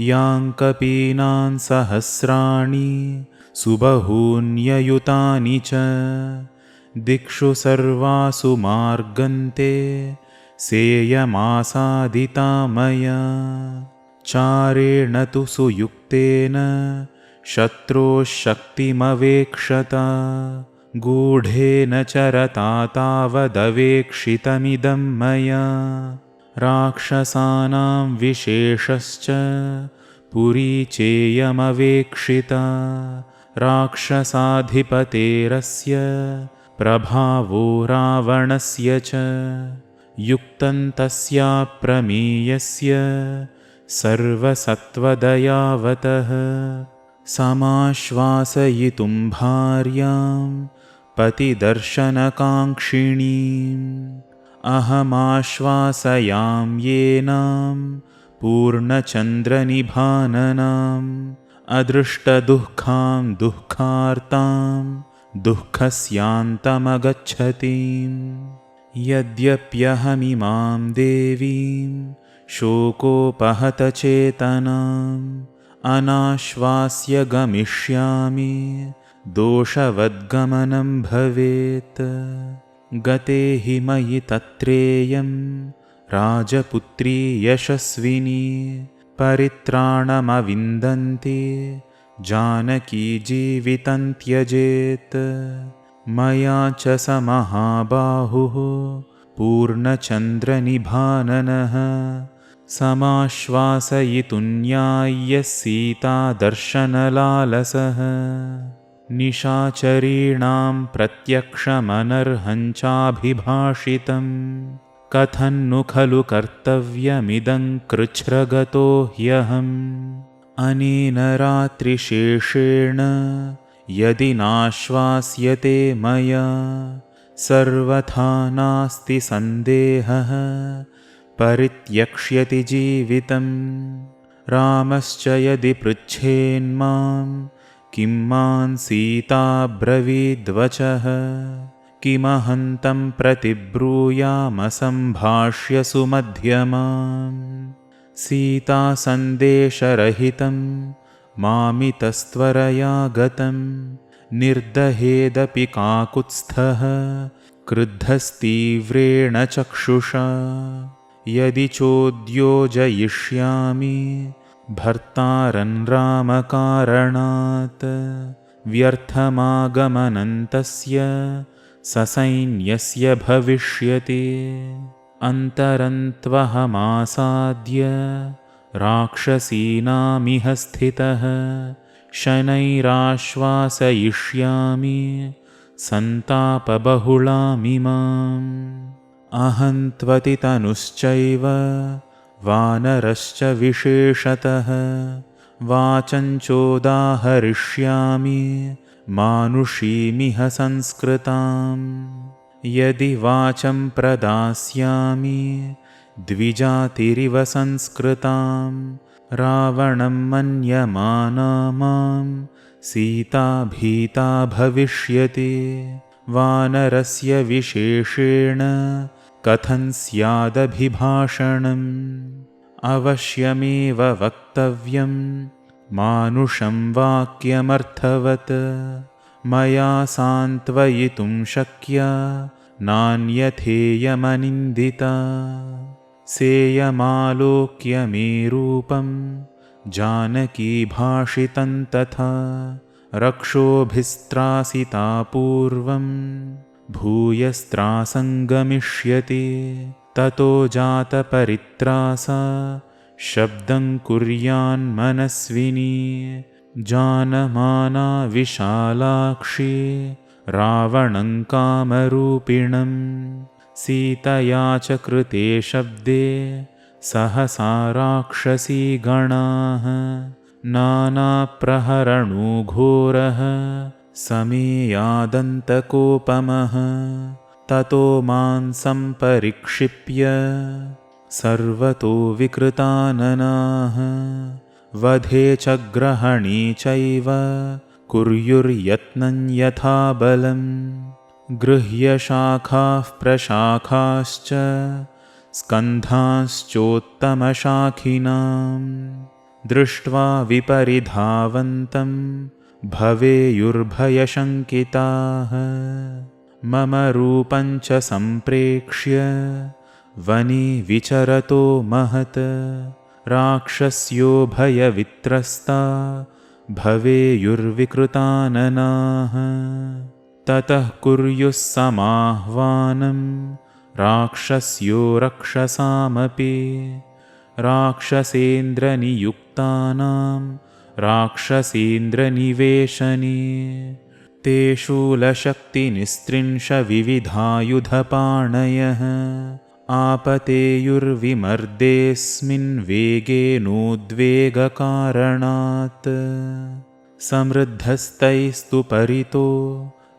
यां कपीनां सहस्राणि सुबहून्ययुतानि च दिक्षु सर्वासु मार्गन्ते सेयमासादिता मया। चारेण तु सुयुक्तेन शत्रोः शक्तिमवेक्षता गूढेन चरता तावदवेक्षितमिदं मया। राक्षसानां विशेषश्च पुरी चेयमवेक्षिता राक्षसाधिपतेरस्य प्रभावो रावणस्य च। युक्तं तस्याप्रमेयस्य सर्वसत्त्वदयावतः समाश्वासयितुं भार्यां पतिदर्शनकाङ्क्षिणीम्। अहमाश्वासयां येनां पूर्णचन्द्रनिभाननाम् अदृष्टदुःखां दुःखार्तां दुःखस्यान्तमगच्छतीम्। यद्यप्यहमिमां देवीं शोकोपहतचेतनाम् अनाश्वास्य गमिष्यामि दोषवद्गमनं भवेत्। गते हि मयि तत्रेयं राजपुत्री यशस्विनी परित्राणमविन्दन्ति जानकी जीवितं त्यजेत्। मया च स महाबाहुः पूर्णचन्द्रनिभाननः समाश्वासयितुन्याय्यः सीतादर्शनलालसः। निशाचरीणां प्रत्यक्षमनर्हञ्चाभिभाषितं कथन्नु खलु कर्तव्यमिदं कृच्छ्रगतो ह्यहम्। अनेन रात्रिशेषेण यदि नाश्वास्यते मया सर्वथा नास्ति सन्देहः परित्यक्ष्यति जीवितं। रामश्च यदि पृच्छेन्मां किं मां सीता ब्रवीद्वचः किमहं तं प्रतिब्रूयामसम्भाष्य सुमध्यमाम्। सीतासन्देशरहितं मामितस्त्वरया गतं निर्दहेदपि काकुत्स्थः क्रुद्धस्तीव्रेण चक्षुषा। यदि चोद्योजयिष्यामि भर्तारं रामकारणात् व्यर्थमागमनं तस्य ससैन्यस्य भविष्यति। अन्तरं त्वहमासाद्य राक्षसीनामिह स्थितः शनैराश्वासयिष्यामि सन्तापबहुलामिमाम्। अहं त्वतितनुश्चैव वानरश्च विशेषतः वाचञ्चोदाहरिष्यामि मानुषीमिह संस्कृताम्। यदि वाचं प्रदास्यामि द्विजातिरिव संस्कृतां रावणं मन्यमाना मां सीता भीता भविष्यति। वानरस्य विशेषेण कथं स्यादभिभाषणम् अवश्यमेव वक्तव्यं मानुषं वाक्यमर्थवत्। मया सान्त्वयितुं शक्या नान्यथेयमनिन्दिता। सेयमालोक्य मे रूपं जानकी भाषितं तथा रक्षोभिस्त्रासिता पूर्वं भूयस्त्रासङ्गमिष्यति। ततो जातपरित्रासा शब्दं कुर्यान्मनस्विनी जानमाना विशालाक्षी रावणं कामरूपिणं। सीतया च कृते शब्दे सहसा राक्षसी गणाः नानाप्रहरणो घोरः समेयादन्तकोपमः। ततो मां सम्परिक्षिप्य सर्वतो विकृताननाः वधे च ग्रहणे चैव कुर्युर्यत्नं यथा बलम्। गृह्य शाखाः प्रशाखाश्च स्कन्धाश्चोत्तमशाखिनां दृष्ट्वा विपरिधावन्तं भवेयुर्भयशङ्किताः। मम रूपं च सम्प्रेक्ष्य वने विचरतो महत् राक्षस्यो भयवित्रस्ता भवेयुर्विकृताननाः। ततः कुर्युः समाह्वानं राक्षस्यो रक्षसामपि राक्षसेन्द्रनियुक्तानां राक्षसेन्द्रनिवेशने। ते शूलशक्तिनिस्त्रिंशविविधायुधपाणयः आपतेयुर्विमर्देऽस्मिन् वेगेनोद्वेगकारणात्। समृद्धस्तैस्तु परितो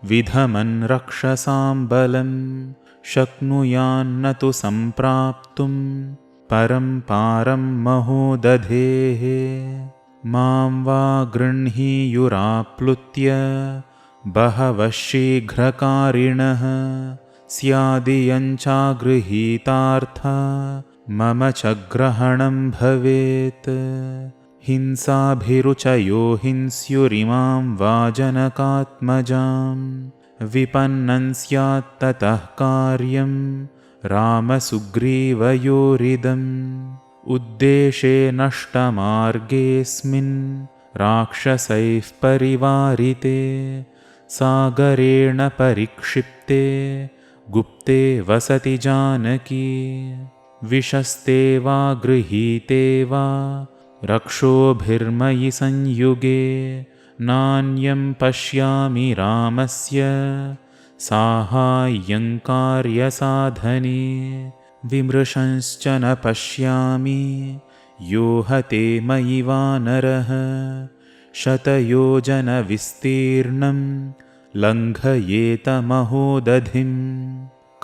विधमन् रक्षसां बलं शक्नुयान्न तु सम्प्राप्तुं परं पारं महोदधेः। मां वा गृह्णीयुराप्लुत्य बहवः शीघ्रकारिणः स्यादियञ्चागृहीतार्था मम च ग्रहणं भवेत्। हिंसाभिरुचयो हिंस्युरिमां वाजनकात्मजां विपन्नं स्यात् ततः कार्यं रामसुग्रीवयोरिदम् उद्देशे नष्टमार्गेऽस्मिन् राक्षसैः परिवारिते सागरेण परिक्षिप्ते गुप्ते वसति जानकी विशस्ते वा गृहीते वा रक्षोभिर्मयि संयुगे नान्यं पश्यामि रामस्य साहाय्यं कार्यसाधने विमृशंश्च न पश्यामि यो हते मयि वानरः शतयोजनविस्तीर्णं लङ्घयेत महोदधिं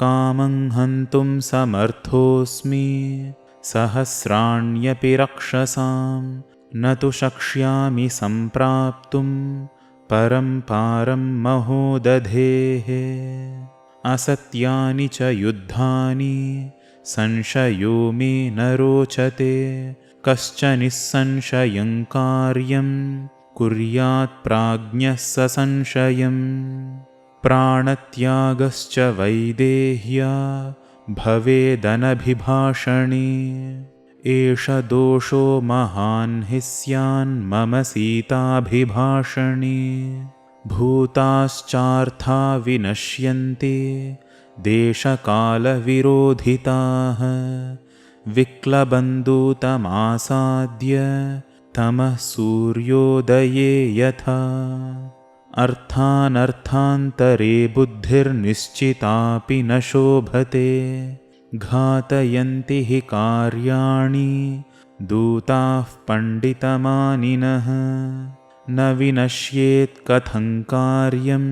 कामं हन्तुं समर्थोऽस्मि सहस्राण्यपि रक्षसां न तु शक्ष्यामि सम्प्राप्तुं परं पारं महोदधेः असत्यानि च युद्धानि संशयो मे न रोचते कश्च निःसंशयं कार्यं कुर्यात् प्राज्ञः ससंशयम् प्राणत्यागश्च वैदेह्या भवेदनभिभाषणे एष दोषो महान् हि स्यान्मम सीताभिभाषणे भूताश्चार्था विनश्यन्ते देशकालविरोधिताः विक्लबन्धूतमासाद्य तमः सूर्योदये यथा अर्थानर्थान्तरे बुद्धिर्निश्चितापि न शोभते घातयन्ति हि कार्याणि दूताः पण्डितमानिनः न विनश्येत् कथं कार्यं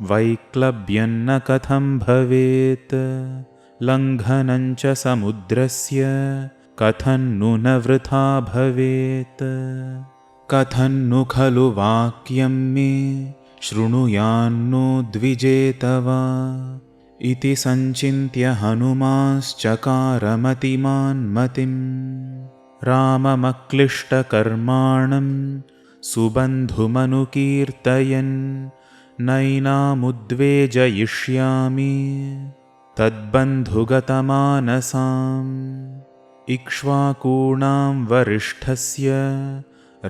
वैक्लव्यं न कथं भवेत् लङ्घनं च समुद्रस्य कथं नु न वृथा भवेत् कथं नु खलु वाक्यं मे शृणुयान्नो द्विजेतवा इति सञ्चिन्त्य हनुमांश्चकारमतिमान् मतिं राममक्लिष्टकर्माणं सुबन्धुमनुकीर्तयन् नैनामुद्वेजयिष्यामि तद्बन्धुगतमानसाम् इक्ष्वाकूणां वरिष्ठस्य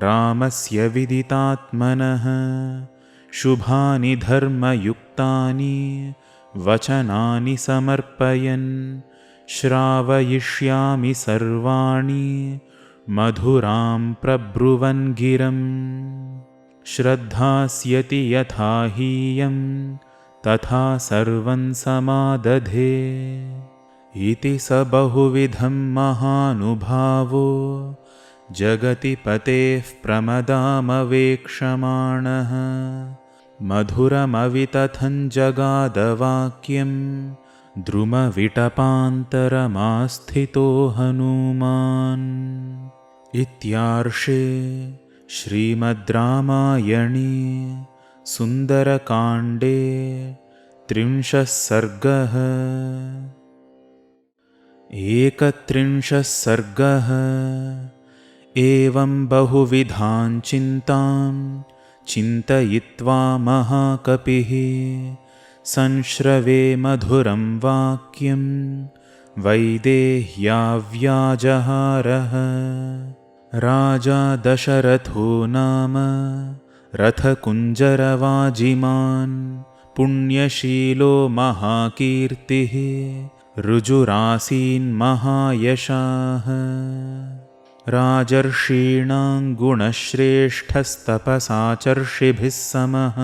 रामस्य विदितात्मनः शुभानि धर्मयुक्तानि वचनानि समर्पयन् श्रावयिष्यामि सर्वाणि मधुरां प्रब्रुवन् गिरम् श्रद्धास्यति यथा हीयं तथा सर्वं समादधे इति स बहुविधं महानुभावो जगति पतेः प्रमदामवेक्षमाणः मधुरमवितथं जगादवाक्यं द्रुमविटपान्तरमास्थितो हनुमान्। इत्यार्षे श्रीमद् रामायणे सुन्दरकाण्डे 30 सर्गः। 31 सर्गः। एवं बहुविधां चिन्तां चिन्तयित्वा महाकपिः संश्रवे मधुरं वाक्यं वैदेह्याव्याजहारः। राजा दशरथो नाम रथकुञ्जरवाजिमान् पुण्यशीलो महाकीर्तिः ऋजुरासीन्महायशाः। राजर्षीणां गुणश्रेष्ठस्तपसाचर्षिभिः समः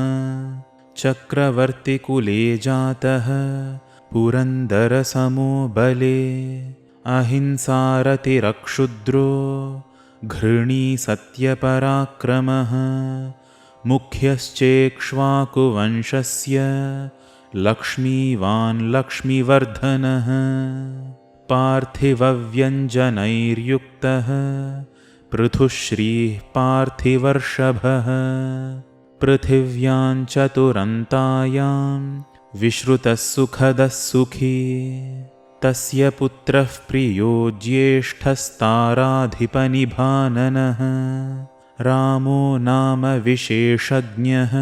चक्रवर्तिकुले जातः पुरन्दरसमो बले। अहिंसारतिरक्षुद्रो घृणी सत्यपराक्रमः मुख्यश्चेक्ष्वाकुवंशस्य लक्ष्मीवान् लक्ष्मीवर्धनः। पार्थिवव्यञ्जनैर्युक्तः पृथुश्रीः पार्थिवर्षभः। पृथिव्यां चतुरन्तायां विश्रुतः सुखदः सुखी तस्य पुत्रः प्रियो ज्येष्ठस्ताराधिपनिभाननः रामो नाम विशेषज्ञः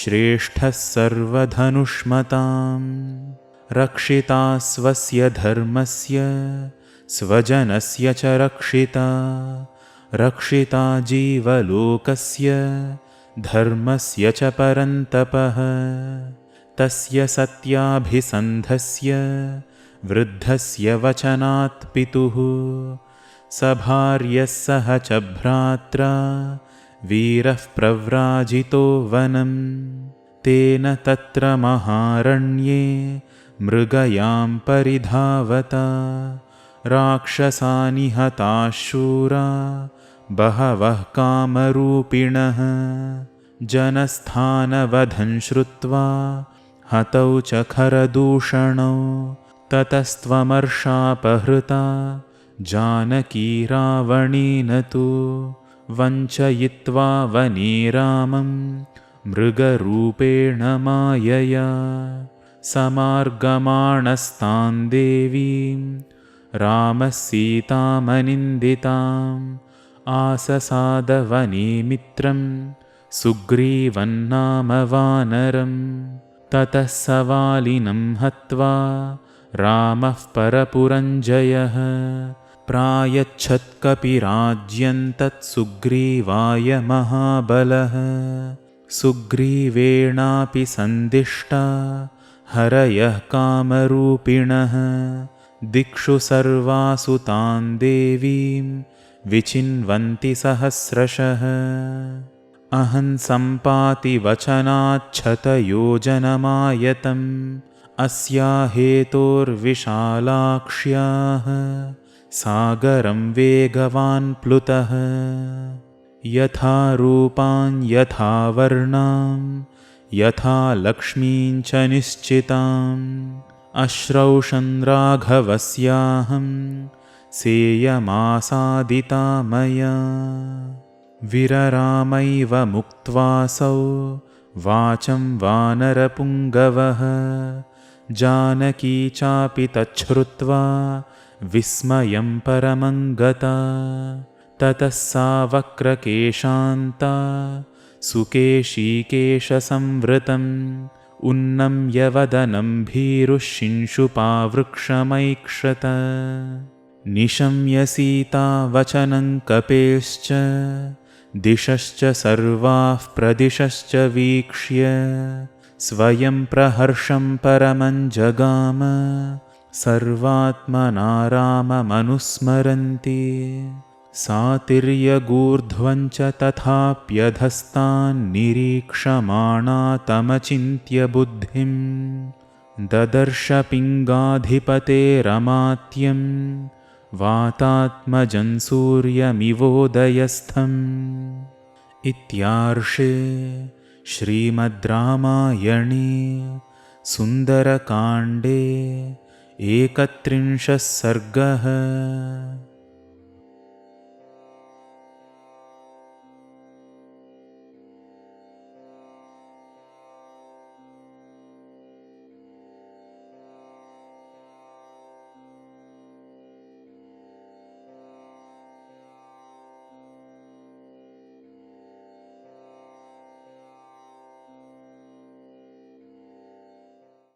श्रेष्ठः सर्वधनुष्मताम् रक्षिता स्वस्य धर्मस्य स्वजनस्य च रक्षिता रक्षिता जीवलोकस्य धर्मस्य च परन्तपः तस्य सत्याभिसन्धस्य वृद्धस्य वचनात् पितुः सभार्यः सह च भ्रात्रा वीरः प्रव्राजितो वनम् तेन तत्र महारण्ये मृगयां परिधावता राक्षसानि हताः शूरा बहवः कामरूपिणः जनस्थानवधं श्रुत्वा हतौ च खरदूषणौ ततस्त्वमर्षापहृता जानकी रावणेन तु वञ्चयित्वा वने रामं मृगरूपेण मायया समार्गमाणस्तां देवीं रामः सीतामनिन्दिताम् आससादवने मित्रं सुग्रीवन्नाम वानरम् ततः स वालिनं हत्वा रामः परपुरञ्जयः प्रायच्छत्कपिराज्यं तत्सुग्रीवाय महाबलः सुग्रीवेणापि सन्दिष्टा हरयः कामरूपिणः दिक्षु सर्वासु तां देवीं विचिन्वन्ति सहस्रशः अहं सम्पाति वचनाच्छतयोजनमायतम् अस्या हेतोर्विशालाक्ष्याः सागरं वेगवान् प्लुतः यथा रूपां यथा वर्णां यथा लक्ष्मीं च निश्चिताम् अश्रौषं राघवस्याहं सेयमासादिता मया विररामैव मुक्त्वासौ वाचं वानरपुङ्गवः जानकी चापि तच्छ्रुत्वा विस्मयं परमं गता ततः सा वक्रकेशान्ता सुकेशीकेशसंवृतम् उन्नम्य वदनं भीरुशिंशुपावृक्षमैक्षत निशम्य सीता वचनं कपेश्च दिशश्च सर्वाः प्रदिशश्च वीक्ष्य स्वयं प्रहर्षं परमं जगाम सर्वात्मना राममनुस्मरन्ति सातिर्यगूर्ध्वं च तथाप्यधस्तान्निरीक्षमाणा तमचिन्त्य बुद्धिं ददर्श पिङ्गाधिपतेरमात्यं वातात्मजं सूर्यमिवोदयस्थम् इत्यार्षे श्रीमद् रामायणे सुन्दरकाण्डे 31 सर्गः।